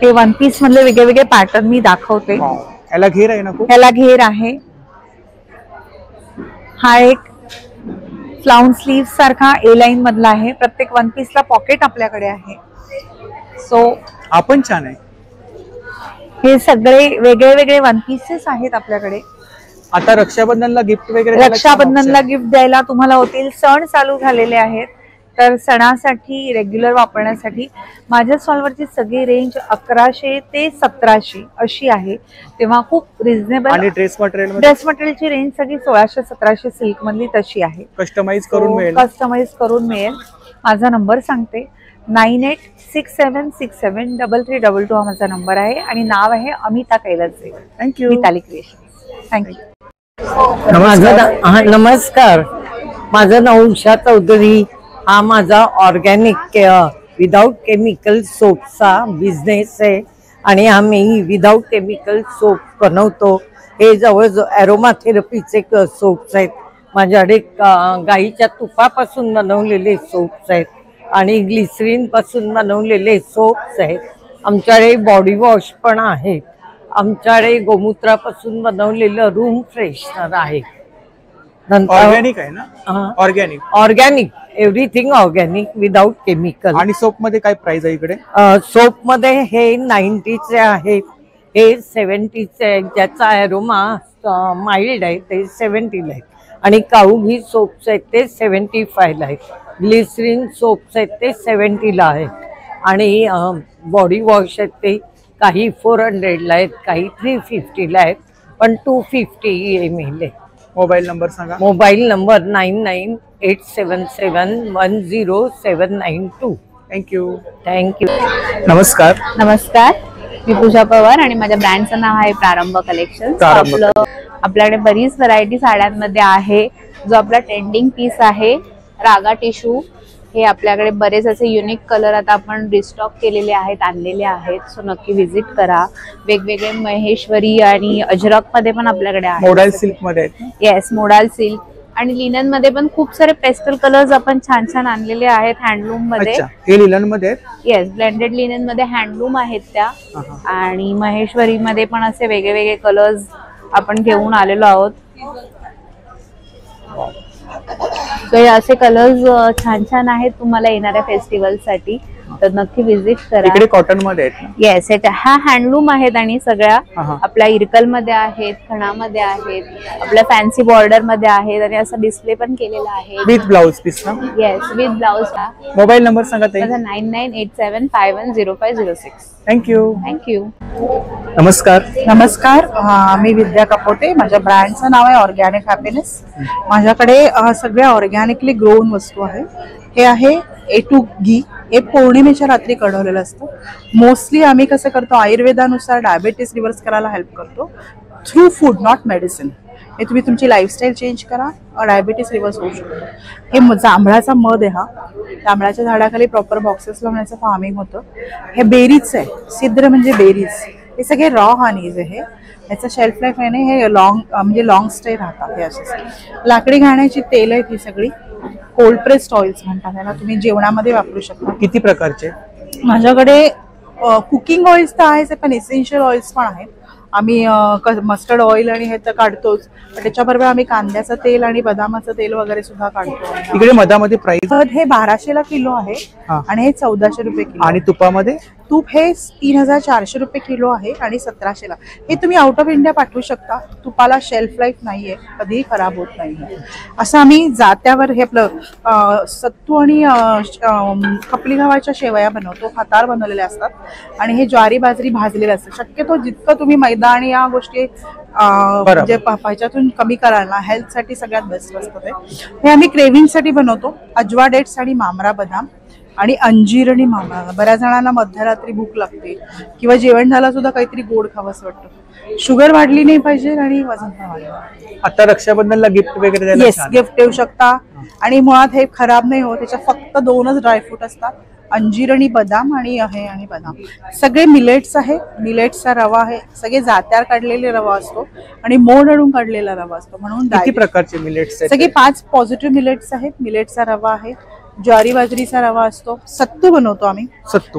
हे वन पीस मधले वेगळे वेगळे पॅटर्न मी दाखवते. याला घेर आहे ना? याला घेर आहे. हा एक फ्लाउन स्लीव सारखा ए लाईन मधला आहे. प्रत्येक वन पीसला पॉकेट आपल्याकडे आहे. सो आपण छान आहे. हे सगळे वेगळे वेगळे वन पीसेस आहेत आपल्याकडे. आता रक्षाबंधनला गिफ्ट वगैरे, रक्षाबंधनला गिफ्ट द्यायला तुम्हाला होतील. सण चालू झालेले आहेत, तर सणासाठी रेग्युलर वापरण्यासाठी माझ्या स्टॉलवरची सगळी रेंज 1100 ते 1700 अशी आहे. तेव्हा खूप रिझनेबल. आणि ड्रेस मटेरियलची रेंज सगळी 1600-1700 सिल्क मधली तशी आहे. कस्टमाइज करून मिळेल. कस्टमाइज करून मिळेल. माझा नंबर सांगते, 9867673322 हा माझा नंबर आहे आणि नाव आहे Amita Kailas Deval. Thank you. Mitali creations. Thank you. नमस्कार, माझं नाव उषा चौधरी. हा माझा ऑर्गॅनिक विदाउट केमिकल सोपचा बिझनेस आहे आणि आम्ही विदाउट केमिकल सोप बनवतो. हे जवळजवळ ॲरोमा थेरपीचे सोप्स आहेत. माझ्याकडे गाईच्या तुपापासून बनवलेले सोप्स आहेत आणि ग्लिसरीन पासून बनवलेले सोप्स आहेत. आमच्याकडे बॉडी वॉश पण आहेत. आमच्याकडे गोमूत्रापासून बनवलेलं रूम फ्रेशनर आहे. ऑर्गॅनिक आहे ना? Organic everything organic without chemical. आणि सोप मध्ये काय प्राइस आहे इकडे? सोप मध्ये हे 90चे आहेत, हे 70चे आहे, ज्याचा अरोमा माइल्ड आहे ते 70ला आहेत. आणि काउघी सोप्स आहेत ते 75ला आहेत. ग्लिसरीन सोप्स आहेत ते 70ला आहेत. आणि बॉडी वॉश आहेत ते काही 400ला आहेत, काही 350ला आहेत, पण 250 ml आहे. मोबाईल नंबर सांगा. Mobile number 9987710792. थँक्यू. थँक्यू. नमस्कार. नमस्कार, मी पूजा पवार आणि माझ्या ब्रँडचं नाव आहे प्रारंभ कलेक्शन. आपल्याकडे बरीच व्हरायटी साड्यांमध्ये आहे. जो आपला ट्रेंडिंग पीस आहे रागा टिश्यू, हे आपल्याकडे बरेच असे युनिक कलर आता आपण रिस्टॉक केलेले आहेत, आणलेले आहेत. सो नक्की व्हिजिट करा. वेगवेगळे महेश्वरी आणि अजरक मध्ये पण आपल्याकडे आहे. मोडाल सिल्क मध्ये आहेत. येस, मोडाल सिल्क आणि लिनन मध्ये पण खूप सारे पेस्टल कलर्स आपण छान छान आणलेले आहेत हँडलूम मध्ये. हे लिनन मध्ये आहेत. येस, ब्लेंडेड लिनन मध्ये हँडलूम आहेत त्या. आणि महेश्वरी मध्ये पण असे वेगळे वेगळे कलर्स आपण घेऊन आलेलो आहोत. तर हे असे कलर्स छान छान आहेत तुम्हाला येणाऱ्या फेस्टिवल साठी, तर नक्की व्हिजिट करा. इकडे कॉटन मध्ये आहेत. येस, हा हँडलूम आहेत आणि सगळ्या आपल्या इरकल मध्ये आहेत, खणामध्ये आहेत, आपल्या फॅन्सी बॉर्डर मध्ये आहेत आणि असं डिस्प्ले पण केलेला आहे विथ ब्लाउज पीस ना. Yes, with blouse. Mobile number सांगा ताई. 9987510506. थँक्यू. थँक्यू. नमस्कार. नमस्कार, मी विद्या कपोटे. माझ्या ब्रँडचं नाव आहे ऑर्गॅनिक हॅपीनेस. माझ्याकडे सगळ्या ऑर्गॅनिकली ग्रोन वस्तू आहे. हे आहे A2 घी. हे पौर्णिमेच्या रात्री कढवलेलं असतं. मोस्टली आम्ही कसं करतो, आयुर्वेदानुसार डायबिटीस रिव्हर्स करायला हेल्प करतो थ्रू फूड, नॉट मेडिसिन. हे तुम्ही तुमची लाईफस्टाईल चेंज करा, डायबिटीस रिव्हर्स होऊ शकतो. हे जांभळाचा मध आहे. हा जांभळाच्या झाडाखाली प्रॉपर बॉक्सेस लावण्याचं फार्मिंग होतं. हे बेरीज आहे, सिद्र म्हणजे बेरीज. हे सगळे रॉ हनीज आहे. याचा शेल्फ लाईफ आहे ना, हे लॉंग स्टे राहतात. हे असे लाकडी घाण्याची तेल आहेत ही सगळी. कोल्ड प्रेस्ड ऑइल्स म्हणतात त्याला. तुम्ही जेवणामध्ये वापरू शकता. किती प्रकारचे? माझ्याकडे कुकिंग ऑइल्स तर आहेच, पण एसेन्शियल ऑइल्स पण आहेत. आम्ही मस्टर्ड ऑइल आणि हे तर काढतोच, पण त्याच्याबरोबर आम्ही कांद्याचं तेल आणि बदामाचं तेल वगैरे सुद्धा काढतो. इकडे मधामध्ये प्राइस हे 1200ला किलो आहे आणि हे 1400 रुपये किलो. आणि तुपामध्ये तूप हे 3400 रुपये किलो आहे आणि 1700ला. हे तुम्ही आउट ऑफ इंडिया पाठवू शकता. तुपाला शेल्फ लाईफ नाहीये, कधीही खराब होत नाहीये. असं आम्ही जात्यावर हे आपलं सत्तू आणि खपली गव्हाच्या शेवया बनवतो. हातावर बनवलेल्या असतात आणि हे ज्वारी बाजरी भाजलेले असतात. शक्यतो जितकं तुम्ही मैदा आणि या गोष्टी म्हणजे ह्याच्यातून कमी कराल ना, हेल्थ साठी सगळ्यात बेस्ट असतं ते. हे आम्ही क्रेव्हिंग साठी बनवतो. अजवा डेट्स आणि मामरा बदाम आणि अंजीर आणि मामरा. बऱ्याच जणांना मध्यरात्री भूक लागते किंवा जेवण झालं सुद्धा काहीतरी गोड खावंसं वाटतं. शुगर वाढली नाही पाहिजे आणि वजन पण वाढलं. आता रक्षाबंधनला गिफ्ट वगैरे द्यायला. येस, गिफ्ट देऊ शकता. आणि मुळात हे खराब नाही होत. त्याच्यात फक्त 2च ड्रायफ्रूट असतात, अंजीर आणि बदाम आणि हे आणि बदाम. सगळे मिलेट्स आहे. मिलेट्सचा रवा आहे. सगळे जात्यावर काढलेले रवा असतो आणि मोड आणून काढलेला रवा असतो. म्हणून किती प्रकारचे मिलेट्स आहेत? सगळे 5 पॉझिटिव्ह मिलेट्स आहेत. मिलेट्सचा रवा आहे, ज्वारी बाजरीचा रवा असतो. सत्तू बनवतो आम्ही.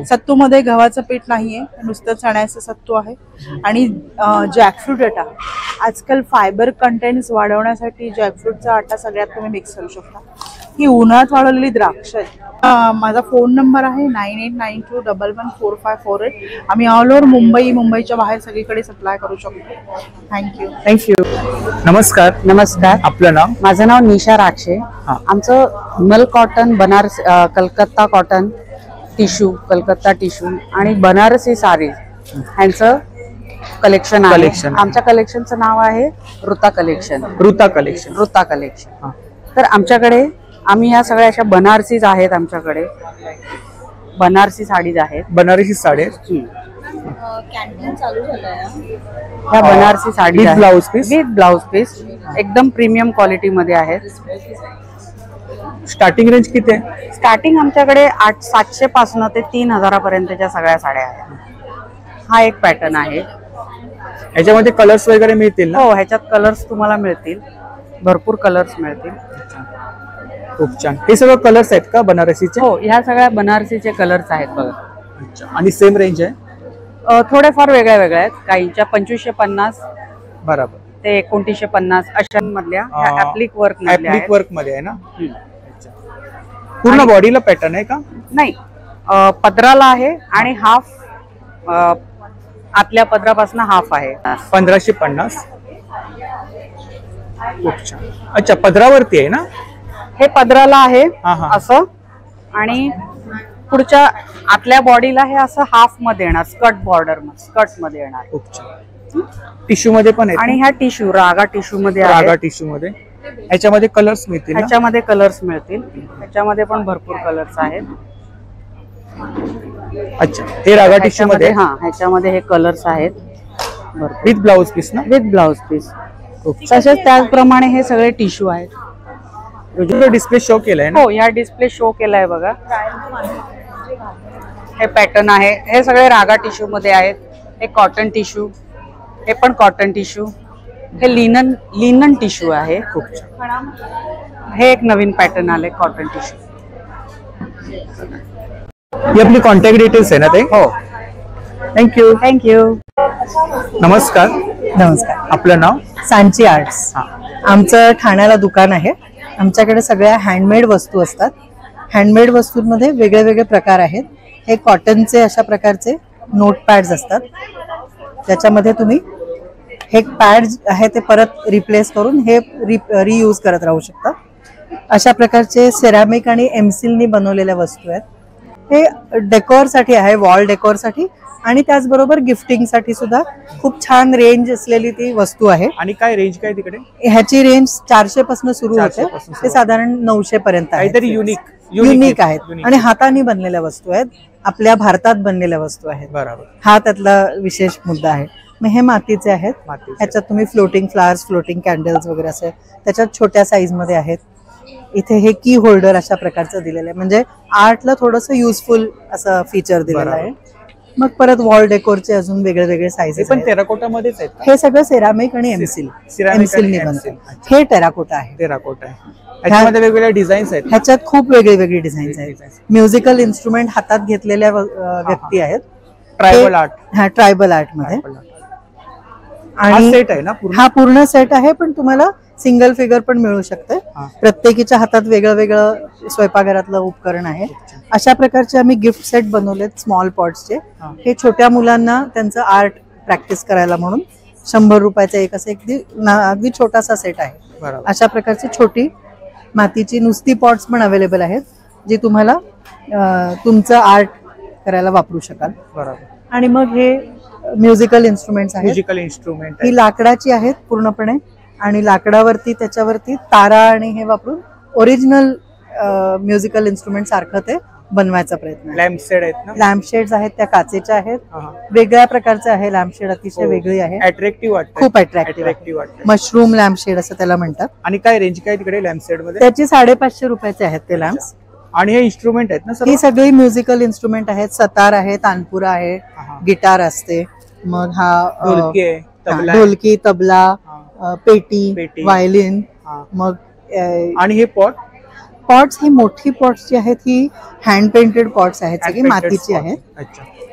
सत्तू मध्ये गव्हाचं पीठ नाहीये, नुसतं चण्याचं सत्तू आहे. आणि जॅकफ्रूट आटा. आजकाल फायबर कंटेंट्स वाढवण्यासाठी जॅकफ्रूटचा आटा सगळ्यात तुम्ही मिक्स करू शकता. ही उन्हात वाळवलेली द्राक्ष आहेत. माझा फोन नंबर आहे 9892114548. आम्ही ऑल ओव्हर मुंबईच्या बाहेर सगळीकडे सप्लाय करू शकतो. थँक्यू. थँक्यू. नमस्कार. नमस्कार. आपलं नाव? माझं नाव निशा राक्षे. आमचं Himal cotton, Banaras, Calcutta cotton tissue, Calcutta tissue आणि बनारसी साडी ह्यांचं कलेक्शन आहे. आमच्या कलेक्शनचं नाव आहे ऋता कलेक्शन. ऋता कलेक्शन. ऋता कलेक्शन. तर आमच्याकडे आम्ही ह्या सगळ्या अशा बनारसीज आहेत. आमच्याकडे बनारसी साडीज आहेत. बनारसी साडी कॅन्टीन चालू झालंय. ह्या Banarasi sari blouse piece, with blouse piece, एकदम प्रीमियम क्वालिटी मध्ये आहेत. स्टार्टिंग रेंज किती आहे? स्टार्टिंग आमच्याकडे 700 पासून ते 3000 पर्यंतच्या सगळ्या साड्या आहेत. हा एक पॅटर्न आहे. ह्याच्यामध्ये कलर्स वगैरे मिळतील ना? हो, ह्याच्यात कलर्स तुम्हाला मिळतील, भरपूर कलर्स मिळतील. खूप छान. हे सगळं कलर्स आहेत का बनारसीचे? हो, ह्या सगळ्या बनारसीचे कलर्स आहेत बघा. आणि सेम रेंज आहे? थोडेफार वेगळ्या वेगळ्या आहेत. काहींच्या 2550 बरोबर ते 2950 अशा मधल्या ऍप्लिक वर्क मध्ये आहे ना. पूर्ण बॉडीला पॅटर्न आहे का? नाही, पदराला आहे आणि हाफ आतल्या पदरापासून हाफ आहे. 1550. खूप छान. अच्छा, पदरावरती आहे ना हे? पदराला आहे हा, हा. असं, आणि पुढच्या आतल्या बॉडीला हे असं हाफ मध्ये येणार, स्कर्ट बॉर्डर स्कर्ट मध्ये येणार. खूप छान. टिश्यू मध्ये पण आहे आणि ह्या टिश्यू रागा टिश्यू मध्ये आहे. रागा टिश्यू मध्ये. ह्याच्यामध्ये कलर्स मिळतील ना? ह्याच्यामध्ये कलर्स मिळतील. ह्याच्यामध्ये पण भरपूर कलर्स आहेत. अच्छा, हे रागा टिश्यू मध्ये. हा, ह्याच्यामध्ये हे कलर्स आहेत विथ ब्लाउज पीस ना? With blouse piece. तसेच त्याचप्रमाणे हे सगळे टिश्यू आहेत. डिस्प्ले शो केलाय ना? हो, या डिस्प्ले शो केलाय बघा. हे पॅटर्न आहे. हे सगळे रागा टिश्यू मध्ये आहेत. हे कॉटन टिश्यू, हे पण कॉटन टिश्यू, हे लिनन टिश्यू आहे. खूप छान. हे एक नवीन पॅटर्न आले कॉटन टिश्यू. ही आपली कॉन्टॅक्ट डिटेल्स आहे ना ते? हो. थँक्यू. थँक्यू. नमस्कार. नमस्कार. आपलं नाव? सांची आर्ट्स. आमचं ठाण्याला दुकान आहे. आमच्याकडे सगळ्या हँडमेड वस्तू असतात. हँडमेड वस्तूंमध्ये वेगळे वेगळे प्रकार आहेत. हे कॉटनचे अशा प्रकारचे नोट पॅड्स असतात, त्याच्यामध्ये तुम्ही हे पॅड आहे ते परत रिप्लेस करून हे रियूज करत राहू शकता. अशा प्रकारचे सेरामिक आणि एमसिलनी बनवलेल्या वस्तू आहेत. हे डेकोरसाठी आहे, वॉल डेकोरसाठी, आणि त्याचबरोबर गिफ्टिंगसाठी सुद्धा खूप छान रेंज असलेली ती वस्तू आहे. आणि काय रेंज काय तिकडे? ह्याची रेंज 400 पासून सुरू होते ते साधारण 900 पर्यंत आहे. काहीतरी युनिक आहेत आणि हाताने बनलेल्या वस्तू आहेत, आपल्या भारतात बनलेल्या वस्तू आहेत. बरोबर. हा त्यातला विशेष मुद्दा आहे. मग हे मातीचे आहेत. ह्याच्यात तुम्ही फ्लोटिंग फ्लावर्स, फ्लोटिंग कॅन्डल्स वगैरे असे त्याच्यात छोट्या साईज मध्ये आहेत. इथे हे की होल्डर अशा प्रकारचं दिलेलं आहे, म्हणजे आर्टला थोडंसं युजफुल असं फीचर दिलेलं आहे. मग परत वॉल डेकोरचे अजून वेगळे वेगळे साईजेस पण टेराकोटा मध्येच आहेत. हे सगळं सेरामिक आणि एमसिलनी बनतं. हे टेराकोटा आहे. टेराकोटा आहे. ह्याच्यामध्ये वेगवेगळ्या डिझाईन्स आहेत. ह्याच्यात खूप वेगवेगळी डिझाईन्स आहेत. म्युझिकल इन्स्ट्रुमेंट हातात घेतलेल्या व्यक्ती आहेत. Tribal art. हा, ट्रायबल आर्ट मध्ये. आणि सेट आहे ना? हा पूर्ण सेट आहे, पण तुम्हाला सिंगल फिगर पण मिळू शकते. प्रत्येकीच्या हातात वेगळं वेगळं स्वयंपाकघरातलं उपकरण आहे. अशा प्रकारचे आम्ही गिफ्ट सेट बनवलेत स्मॉल पॉट्सचे. हे छोट्या मुलांना त्यांचं आर्ट प्रॅक्टिस करायला म्हणून 100 रुपयाचा एक असं अगदी छोटासा सेट आहे. अशा प्रकारची छोटी मातीची नुसती पॉट्स पण अवेलेबल आहेत, जी तुम्हाला तुमचं आर्ट करायला वापरू शकाल. आणि मग हे म्युझिकल इन्स्ट्रुमेंट्स आहेत. म्युझिकल इन्स्ट्रुमेंट ही लाकडाची आहेत पूर्णपणे, आणि लाकडावरती त्याच्यावरती तारा आणि हे वापरून ओरिजिनल म्युझिकल इन्स्ट्रुमेंट सारखं ते बनवायचा प्रयत्न. लॅम्पशेड आहेत ना? लॅम्पशेड्स आहेत, त्या काचेच्या आहेत. वेगळ्या प्रकारचे आहे लॅम्पशेड, अतिशय वेगळी आहे. अट्रॅक्टिव्ह वाटतं. खूप अट्रॅक्टिव्ह मशरूम लॅम्पशेड असं त्याला म्हणतात. आणि काय रेंज काय तिकडे लॅम्पशेड मध्ये? त्याची 550 रुपयाचे आहेत ते लॅम्प्स. आणि हे इन्स्ट्रुमेंट आहेत ना? ही सगळी म्युझिकल इन्स्ट्रुमेंट आहेत. सतार आहे, तानपुरा आहे, गिटार असते, मग हा ढोलकी, तबला, पेटी, व्हायलिन. मग आणि हे पॉट्स ही मोठी पॉट्स जी आहेत ही हँड पेंटेड पॉट्स आहेत, सगळी मातीची आहेत.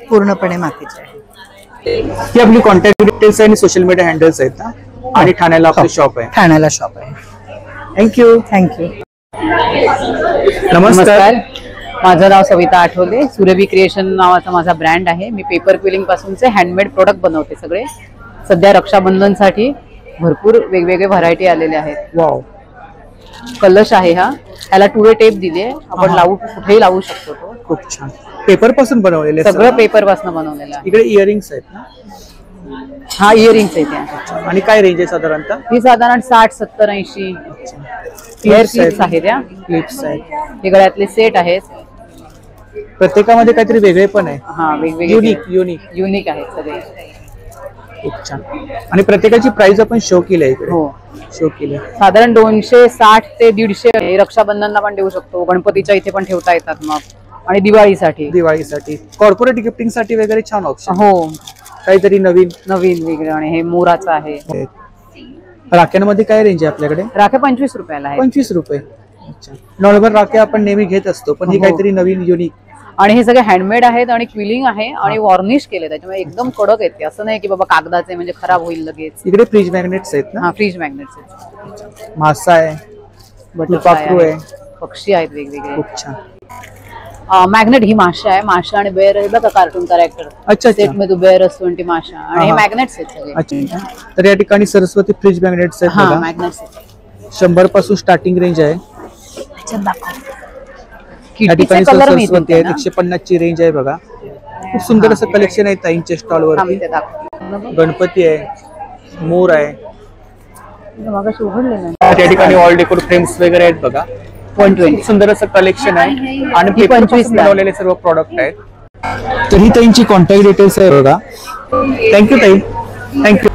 पूर्णपणे मातीची आहे. ही आपली कॉन्टॅक्ट डिटेल्स आणि सोशल मीडिया हँडल्स आहेत ना? आणि ठाण्याला आपलं शॉप आहे. ठाण्याला शॉप आहे. थँक्यू. थँक्यू. नमस्कार. माझं नाव सविता आठवले. सुरभी क्रिएशन नावाचा माझा ब्रँड आहे. मी पेपर क्विलिंग पासूनचे हँडमेड प्रोडक्ट बनवते सगळे. सध्या रक्षाबंधनसाठी भरपूर वेगवेगळे व्हरायटी आलेले आहेत. वाव. कलश आहे हा, त्याला 2-way टेप दिली आहे, आपण कुठेही लावू शकतो तो. खूप छान. पेपर पासून बनवलेले? सगळं पेपर पासून बनवलेलं आहे. इकडे इयरिंग्स आहेत ना? हा, इयरिंग्स आहेत. आणि काय रेंज आहे साधारणतः? ही साधारण 60, 70, 80. हेअर क्लिप्स आहेत. या क्लिप्स आहेत. हे गळ्यातले सेट आहेत. प्रत्येकामध्ये काहीतरी वेगळे पण आहे. हा, वेगवेगळे युनिक आहेत सगळे. खूप छान. आणि प्रत्येकाची प्राइस आपण शो केली आहे इकडे. हो, शो केली. साधारण 260 ते 150. रक्षाबंधनला पण देऊ शकतो, गणपतीच्या इथे पण ठेवता येतात. मग आणि दिवाळीसाठी कॉर्पोरेट गिफ्टिंग साठी वगैरे छान ऑप्शन. हो, काहीतरी नवीन वेगळं. आणि हे मोराचं आहे. राख्यांमध्ये काय रेंज आहे आपल्याकडे? राख्या 25 रुपयाला आहे. 25 रुपये. नॉर्मल राख्या आपण नेहमी घेत असतो, पण ही काहीतरी नवीन युनिक. आणि हे सगळे हँडमेड आहेत आणि क्विलिंग आहे आणि वॉर्निश केले, त्याच्यामुळे एकदम कडक येते. असं नाही की बाबा कागदाचे म्हणजे खराब होईल लगेच. इकडे फ्रीज मॅग्नेट्स आहेत ना? हा, फ्रीज मॅग्नेट्स आहेत. मासा आहे, बटरफ्लाय आहे, पक्षी आहेत वेगवेगळे. खूप छान. मॅग्नेट ही माशा आहे. माशा आणि बेअर आहे बघा, कार्टून कॅरेक्टर. अच्छा सेट मध्ये बेअर असतो आणि ती माशा आणि हे मॅग्नेट्स आहेत सगळे. अच्छा, तर या ठिकाणी सरस्वती फ्रीज मॅग्नेट्स आहेत हा बघा. मॅग्नेट्स 100 पासून स्टार्टिंग रेंज आहे. या ठिकाणी कलर सरस्वती आहे. 150 ची रेंज आहे बघा. खूप सुंदर असं कलेक्शन आहे ताईंच्या स्टॉल वरती. गणपती आहे, मोर आहे. त्या ठिकाणी ऑल डेकोर फ्रेम्स वगैरे आहेत बघा. 120 सुंदर असं कलेक्शन आहे आणि 25 बनवलेले सर्व प्रॉडक्ट आहेत. तर ही ताईंची कॉन्टॅक्ट डिटेल्स आहे बघा. थँक्यू ताई, थँक्यू.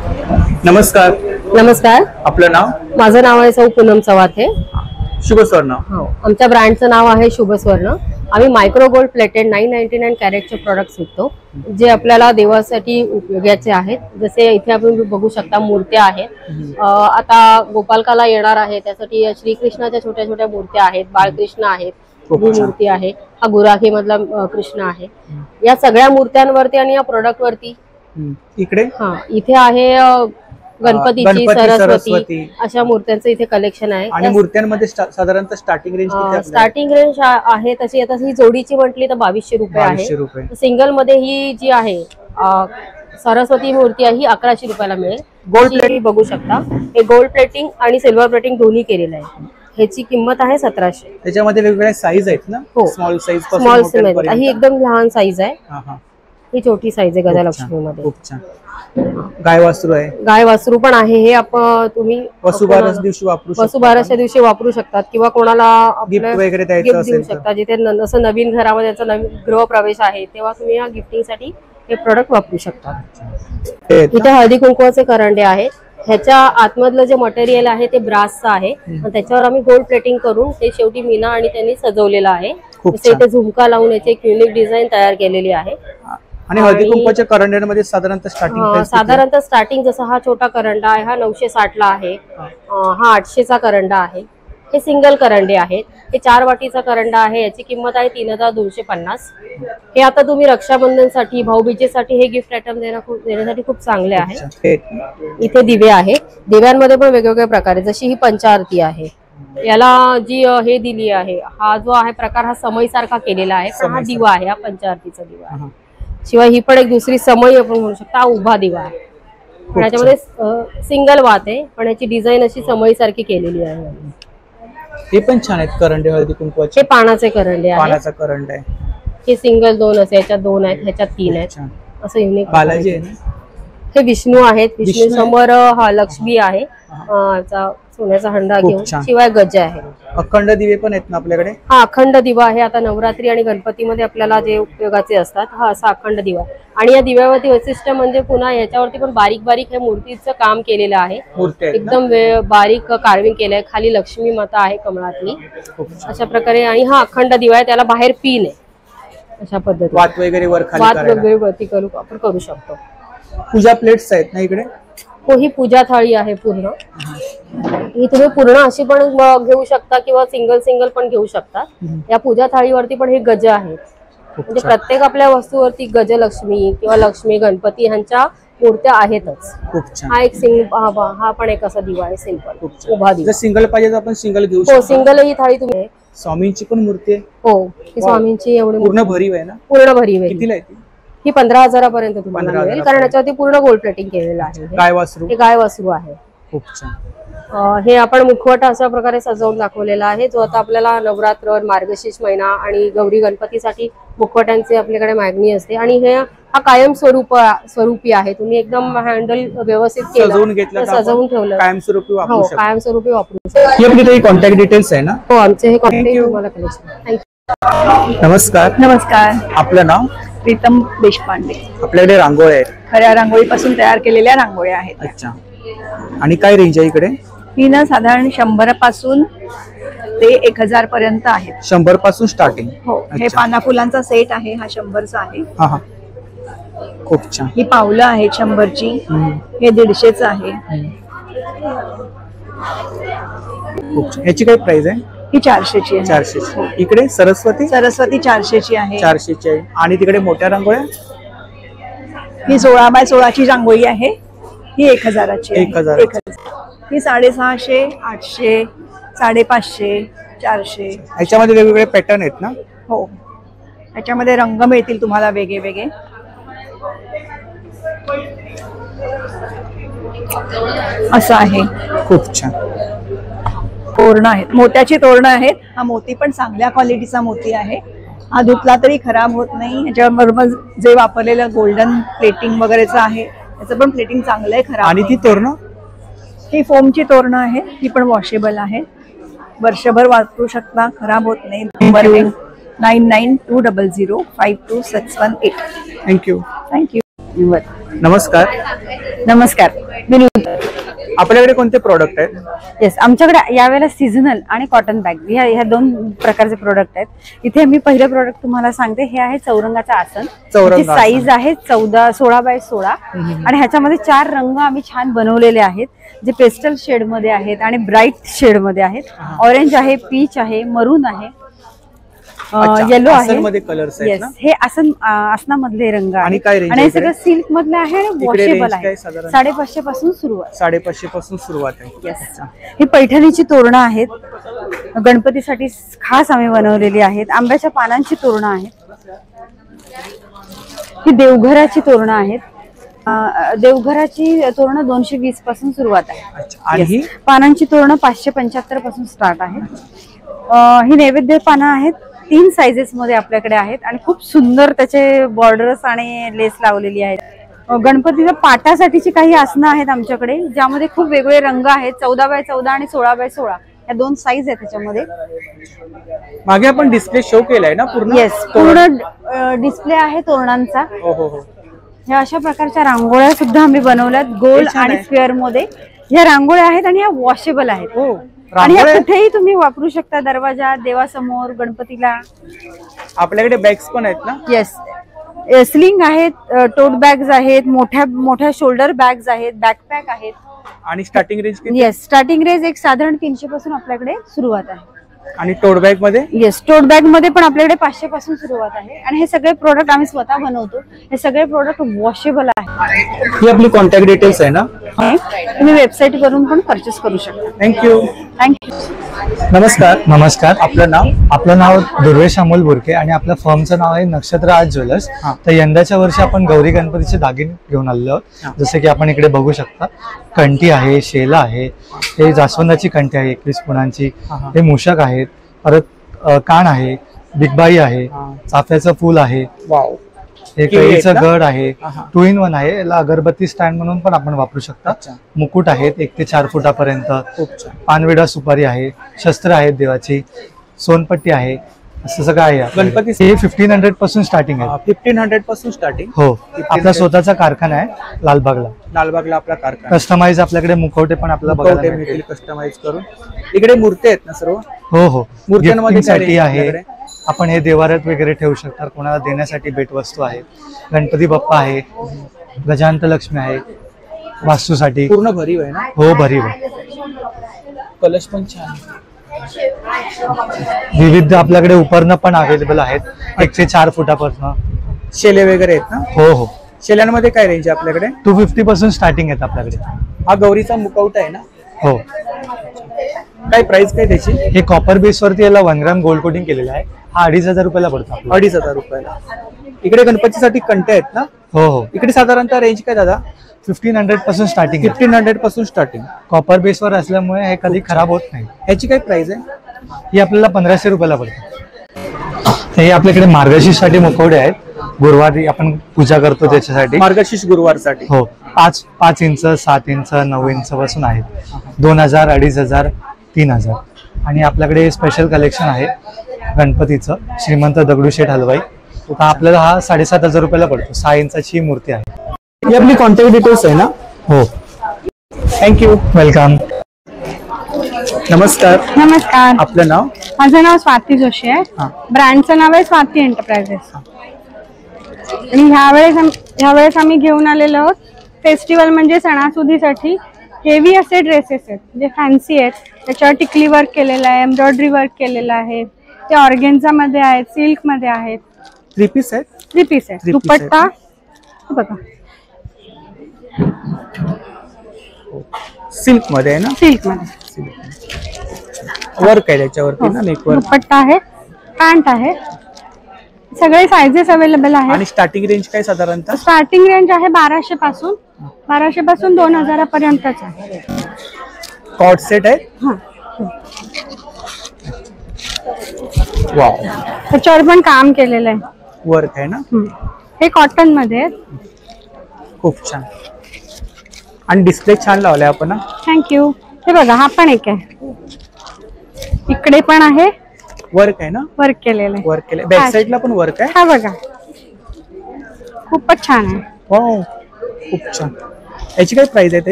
नमस्कार. नमस्कार. आपलं नाव? माझं नाव आहे सौ पूनम चव्हाथे. शुभस्वर्ण. हो, आमच्या ब्रँडचं नाव आहे शुभस्वर्ण. आम्ही मायक्रो गोल्ड प्लेटेड 999 कॅरेटचे प्रोडक्ट्स विकतो, जे आपल्याला देवासाठी उपयोगाचे आहेत. जसे इथे आपण बघू शकता मूर्त्या आहेत. आता गोपालकाला येणार आहे त्यासाठी श्रीकृष्णाच्या छोट्या छोट्या मूर्त्या आहेत. बाळकृष्ण आहेत, ही मूर्ती आहे. हा गुराखी मधला कृष्ण आहे. या सगळ्या मूर्त्यांवरती आणि या प्रोडक्ट वरती इकडे इथे आहे गणपतीची, सरस्वती अशा मूर्त्यांचं इथे कलेक्शन आहे. आणि मूर्त्यांमध्ये साधारणतः स्टार्टिंग रेंज किती आहे? स्टार्टिंग रेंज आहे तशी आता ही जोडीची म्हटली तर 2200 रुपये आहे. सिंगल मध्ये ही जी आहे सरस्वती मूर्ती आहे ही 1100 रुपयाला मिळेल. गोल्ड प्लेटिंग बघू शकता. हे गोल्ड प्लेटिंग आणि सिल्वर प्लेटिंग दोन्ही केलेलं आहे. ह्याची किंमत आहे 1700. त्याच्यामध्ये वेगवेगळ्या साईज आहेत ना? हो, स्मॉल साईज स्मॉल साईज. ही एकदम लहान साईज आहे. ही छोटी साईज आहे गजालक्ष्मी मध्ये. खूप छान. गाय वासरू आहे. गाय वासरू पण आहे. हे आपण तुम्ही वसुबारस दिवशी वापरू शकता. वसुबारसच्या दिवशी वापरू शकतात किंवा कोणाला गिफ्ट वगैरे द्यायचं गिफ्ट देऊ शकता. जिथे असं नवीन घरामध्ये त्याचा नवीन गृहप्रवेश आहे तेव्हा तुम्ही या गिफ्टिंग साठी हे प्रोडक्ट वापरू शकता. इथे हळदी कुंकवाचे करंडे आहेत. ह्याच्या आतमधलं जे मटेरियल आहे ते ब्रासचं आहे. त्याच्यावर आम्ही गोल्ड प्लेटिंग करून ते शेवटी मीना आणि त्यांनी सजवलेलं आहे. इथे झुमका लावून याची एक युनिक डिझाईन तयार केलेली आहे. आणि हळदी कुंकवाच्या करंड्यांमध्ये साधारणतः स्टार्टिंग जसं हा छोटा करंडा आहे हा 960 ला आहे. हा 800चा करंडा आहे. हे सिंगल करंडे आहेत. हे 4 वाटीचा करंडा आहे. याची किंमत आहे 3250. हे आता तुम्ही रक्षाबंधनसाठी, भाऊबीजेसाठी हे गिफ्ट आयटम देण्यासाठी खूप चांगले आहे. इथे दिवे आहे. दिव्यांमध्ये पण वेगवेगळे प्रकार आहे. जशी ही पंचारती आहे. याला जी हे दिली आहे, हा जो आहे प्रकार हा समय सारखा केलेला आहे. पण हा दिवा आहे, हा पंचारतीचा दिवा आहे. शिवाय ही पण एक दुसरी समय आपण म्हणू शकता, उभा दिवा आहे. पण याच्यामध्ये सिंगल वात आहे, पण याची डिझाईन अशी समय सारखी केलेली आहे. हे पण छान आहेत करंडे हळदी कुंकवाचे. हे पानाचे करंडे आहे. पानाचा करंड आहे. हे सिंगल 2 असे, याच्यात 2 आहेत, ह्याच्यात 3 आहेत. असं युनिक. बालाजी आहे ना? हे विष्णू आहेत. विष्णू समोर हा लक्ष्मी आहे. सोन्याचा हंडा घेऊन, शिवाय गजा आहे. अखंड दिवे पण आहेत ना आपल्याकडे? हा अखंड दिवा आहे. आता नवरात्री आणि गणपतीमध्ये आपल्याला जे उपयोगाचे असतात, हा असा अखंड दिवा. आणि या दिव्यावरती वैशिष्ट्य म्हणजे पुन्हा याच्यावरती पण बारीक बारीक हे मूर्तीचं काम केलेलं आहे. एकदम बारीक कार्विंग केलंय. खाली लक्ष्मी माता आहे कमळातली अशा प्रकारे. आणि हा अखंड दिवा आहे. त्याला बाहेर पिन आहे. अशा पद्धतीने वात वगैरे वरती आपण करू शकतो. पूजा प्लेट्स आहेत ना इकडे? हो, ही पूजा थाळी आहे पूर्ण. ही तुम्ही पूर्ण अशी पण घेऊ शकता किंवा सिंगल पण घेऊ शकता. या पूजा थाळीवरती पण हे गज आहेत. म्हणजे प्रत्येक आपल्या वस्तूवरती गजलक्ष्मी किंवा लक्ष्मी, गणपती ह्यांच्या मूर्त्या आहेतच. हा एक हा पण एक असा दिवा आहे सिंपल उभा दिवा. सिंगल पाहिजे आपण सिंगल घेऊ शकतो. सिंगल ही थाळी तुम्ही. स्वामींची पण मूर्ती आहे. हो, ही स्वामींची एवढी पूर्ण भरीव आहे ना? पूर्ण भरीव आहे. कितीला आहे? ही 15,000 तुम्हाला मिळेल, कारण याच्यावरती पूर्ण गोल्ड प्लेटिंग केलेलं आहे. गाय वासरू. हे गाय वासरू आहे. खूप छान. हे आपण मुखवटा अशा प्रकारे सजवून दाखवलेला आहे, जो आता आपल्याला नवरात्र, मार्गशीर्ष महिना आणि गौरी गणपतीसाठी मुखवट्यांची आपल्याकडे मागणी असते. आणि हे हा कायम स्वरूपी आहे. तुम्ही एकदम हँडल व्यवस्थित केलं, सजवून ठेवलं, कायमस्वरूपी वापरू शकता. कायमस्वरूपी वापरू ही आपली काही कॉन्टॅक्ट डिटेल्स आहे ना? हो, आमचे हे कॉन्टॅक्ट तुम्हाला कलेक्शन. थँक्यू. नमस्कार. नमस्कार. आपलं नाव? प्रीतम देशपांडे. आपल्याकडे रांगोळ्या आहेत. खऱ्या रांगोळीपासून तयार केलेल्या रांगोळ्या आहेत. अच्छा. आणि काय रेंज आहे इकडे? ही ना साधारण 100 पासून ते 1000 पर्यंत आहेत. 100 पासून स्टार्टिंग? हो. हे पाना फुलांचा सेट आहे, हा 100चा आहे. हा. खूप छान. ही पावलं आहेत 100ची. हे 150चं आहे. खूप छान. याची काय प्राइस आहे? ही 400ची आहे. 400ची. इकडे सरस्वती? सरस्वती 400ची आहे. 400ची आहे. आणि तिकडे मोठ्या रांगोळ्या? ही 16x16ची रांगोळी आहे. ही 1000ची आहे. 1000. ही 650, 800, 550, 400. याच्यामध्ये वेगवेगळे पॅटर्न आहेत ना? हो. त्याच्यामध्ये रंग मिळतील तुम्हाला वेगळे वेगळे. असं आहे. खूप छान. तोरणं आहेत, मोत्याची तोरणं आहेत. हा मोती पण चांगल्या क्वालिटीचा मोती आहे. हा धुतला तरी खराब होत नाही. याच्याबरोबर जे वापरलेलं गोल्डन प्लेटिंग वगैरेचं आहे त्याचं पण प्लेटिंग चांगलं आहे. खराब आणि ती तोरणं ही फोमची तोरणं आहेत. ही पण वॉशेबल आहे. वर्षभर वापरू शकता, खराब होत नाही. नंबर 9920052618. थँक्यू. थँक्यू. नमस्कार. नमस्कार. मी आपल्याकडे कोणते प्रोडक्ट आहेत? येस, आमच्याकडे यावेळेला सीझनल आणि कॉटन बॅग ह्या दोन प्रकारचे प्रोडक्ट आहेत. इथे मी पहिले प्रोडक्ट तुम्हाला सांगते. हे आहे चौरंगाचं आसन. त्याची साईज आहे 16x16 आणि ह्याच्यामध्ये 4 रंग आम्ही छान बनवलेले आहेत, जे पेस्टल शेड मध्ये आहेत आणि ब्राईट शेड मध्ये आहेत. ऑरेंज आहे, पीच आहे, मरून आहे, येलो आहे. कलर्स आहेत येस, ना? हे आसनामधले रंग आणि काय रेंज आणि हे सगळं सिल्क मधले आहे आणि वॉशेबल आहे. 550 पासून सुरुवात. 550 पासून सुरुवात आहे. येस. ही पैठणीची तोरणं आहेत, गणपतीसाठी खास आम्ही बनवलेली आहेत. आंब्याच्या पानांची तोरणं आहेत. ही देवघराची तोरणं आहेत. देवघराची तोरणं 220 पासून सुरुवात आहे. आणि पानांची तोरणं 575 पासून स्टार्ट आहे. ही नैवेद्य पानं आहेत. 3 साइजेस मध्ये आपल्याकडे आहेत आणि खूप सुंदर त्याचे बॉर्डर्स आणि लेस लावलेली आहेत. गणपतीच्या पाटासाठीची काही आसनं आहेत आमच्याकडे, ज्यामध्ये खूप वेगवेगळे रंग आहेत. 14x14 आणि 16x16 या 2 साईज आहेत त्याच्यामध्ये. मागे आपण डिस्प्ले शो केलाय ना पूर्ण? येस, पूर्ण डिस्प्ले आहे तोरणांचा. ह्या अशा प्रकारच्या रांगोळ्या सुद्धा आम्ही बनवल्यात गोल आणि स्क्वेअर मध्ये. ह्या रांगोळ्या आहेत आणि ह्या वॉशेबल आहेत. आणि ह्या कुठेही तुम्ही वापरू शकता, दरवाजा, देवासमोर, गणपतीला. आपल्याकडे बॅग्स पण आहेत ना? येस, स्लिंग आहेत, टोट बॅग्स आहेत, मोठ्या शोल्डर बॅग्स आहेत, बॅकपॅक आहेत. आणि स्टार्टिंग रेंज किती? येस, स्टार्टिंग रेंज एक साधारण 300 पासून आपल्याकडे सुरुवात आहे. आणि टोट बॅग मध्ये? येस, टोट बॅग मध्ये पण आपल्याकडे 500 पासून सुरुवात आहे. आणि हे सगळे प्रोडक्ट आम्ही स्वतः बनवतो. हे सगळे प्रोडक्ट वॉशेबल आहे. ही आपली कॉन्टॅक्ट डिटेल्स आहे ना? तुम्ही वेबसाईट वरून पण परचेस करू शकता. थँक्यू. नमस्कार. नमस्कार. आपलं नाव दुर्वेश अमोल बुरके आणि आपल्या फर्मचं नाव आहे नक्षत्र आर्ट ज्वेलर्स. तर यंदाच्या वर्षी आपण गौरी गणपतीचे दागिने घेऊन आलेलो आहोत. जसं की आपण इकडे बघू शकता, कंठी आहे, शेला आहे, हे जास्वंदाची कंठी आहे 21 पुणांची, हे मूषक आहेत, परत कान आहे, बिगबाई आहे, चाफ्याचं फूल आहे, हे केळीचं गड आहे, 2 in 1 आहे. याला अगरबत्ती स्टँड म्हणून पण आपण वापरू शकता. मुकुट आहेत 1 ते 4 फुटापर्यंत, पानविडा सुपारी आहे, शस्त्र आहेत देवाची, सोनपट्टी आहे, असं सगळं आहे. गणपती हे 1500 पासून स्टार्टिंग आहे. 1500 पासून स्टार्टिंग? हो, आपला स्वतःचा कारखाना आहे लालबागला. लालबागला आपला कारखाना. कस्टमाइज आपल्याकडे मुखवटे पण आपल्याला बघायला मिळतील कस्टमाइज करून. इकडे मूर्ती आहेत ना सर्व? हो हो, मूर्त्यांमध्ये आहे. आपण हे देवाऱ्यात वगैरे ठेवू शकता. कोणाला देण्यासाठी भेटवस्तू आहे. गणपती बाप्पा आहे, गजानन लक्ष्मी आहे, वास्तूसाठी. पूर्ण भरीव आहे ना? हो, भरीव आहे. कलश पण छान. विविध आपल्याकडे उपकरणं पण अवेलेबल आहेत 1 ते 4 फुटापासून. शेले वगैरे आहेत ना? हो हो. शेल्यांमध्ये काय रेंज आहे आपल्याकडे? 250 पासून स्टार्टिंग आहेत आपल्याकडे. हा गौरीचा मुखवटा आहे ना? हो. काय प्राइस काय त्याची? हे कॉपर बेस वरती याला 1 ग्राम गोल्ड कोटिंग केलेलं आहे. हा 2500 रुपयाला पडतो. 2500 रुपयाला. इकडे गणपतीसाठी कंटे आहेत ना? हो हो. इकडे साधारणतः रेंज काय दादा? 1500 पासून स्टार्टिंग. 1500 पासून स्टार्टिंग. कॉपर बेस वर असल्यामुळे हे कधी खराब होत नाही. ह्याची काय प्राइस आहे? ही आपल्याला 1500 रुपयाला पडते. हे आपल्याकडे मार्गशीर्ष साठी मुखवटे आहेत. गुरुवारी आपण पूजा करतो त्याच्यासाठी. मार्गशीर्ष गुरुवारसाठी? हो. 5 इंच, 7 इंच, 9 इंच पासून आहेत. 2000, 2500, 3000. आणि आपल्याकडे स्पेशल कलेक्शन आहे गणपतीचं, श्रीमंत दगडूशेठ हलवाई. आपल्याला हा 7500 रुपयाला पडतो. 6 इंचाची मूर्ती आहे. ही आपली कॉन्टॅक्ट डिटेल्स आहे ना? हो. थँक्यू. वेलकम. नमस्कार. नमस्कार. आपलं नाव? माझं नाव स्वाती जोशी आहे. ब्रँडचं नाव आहे स्वाती एंटरप्राइजेस. आणि ह्यावेळेस आम्ही घेऊन आलेलो आहोत फेस्टिवल म्हणजे सणासुदीसाठी हेवी असे ड्रेसेस आहेत, जे फॅन्सी आहेत. त्याच्यावर टिकली वर्क केलेलं आहे, एम्ब्रॉयडरी वर्क केलेलं आहे. ते ऑर्गेन्झा मध्ये आहेत, सिल्क मध्ये आहेत. 3 पीस आहेत? 3 पीस आहेत. दुपट्टा बघा, सिल्क मध्ये आहे ना? सिल्क मध्ये वर्क आहे त्याच्यावरती ना, नेक वर्क. दुपट्टा आहे, पॅन्ट आहे. सगळे साइजेस अवेलेबल आहेत. आणि स्टार्टिंग रेंज काय साधारणतः? स्टार्टिंग रेंज आहे 1200 पासून 2000 पर्यंतच आहे. कॉट सेट आहे. वाव, त्याच्यावर पण काम केलेलं आहे, वर्क आहे ना. हे कॉटन मध्ये. खूप छान. आणि डिस्प्ले छान लावलाय आपण. थँक्यू. हे बघा, हा पण एक आहे, इकडे पण आहे, वर्क आहे ना. वर्क केलेलं आहे. वर्क केलं. बॅक साइडला पण वर्क आहे. हा बघा, खूपच छान आहे. वाव, खूप छान. याची काय प्राइस आहे ते?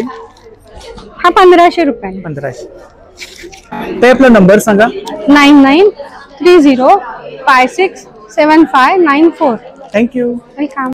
हा 1500 रुपये. 1500. ते आपला नंबर सांगा. 9930567594. थँक्यू. वेलकम.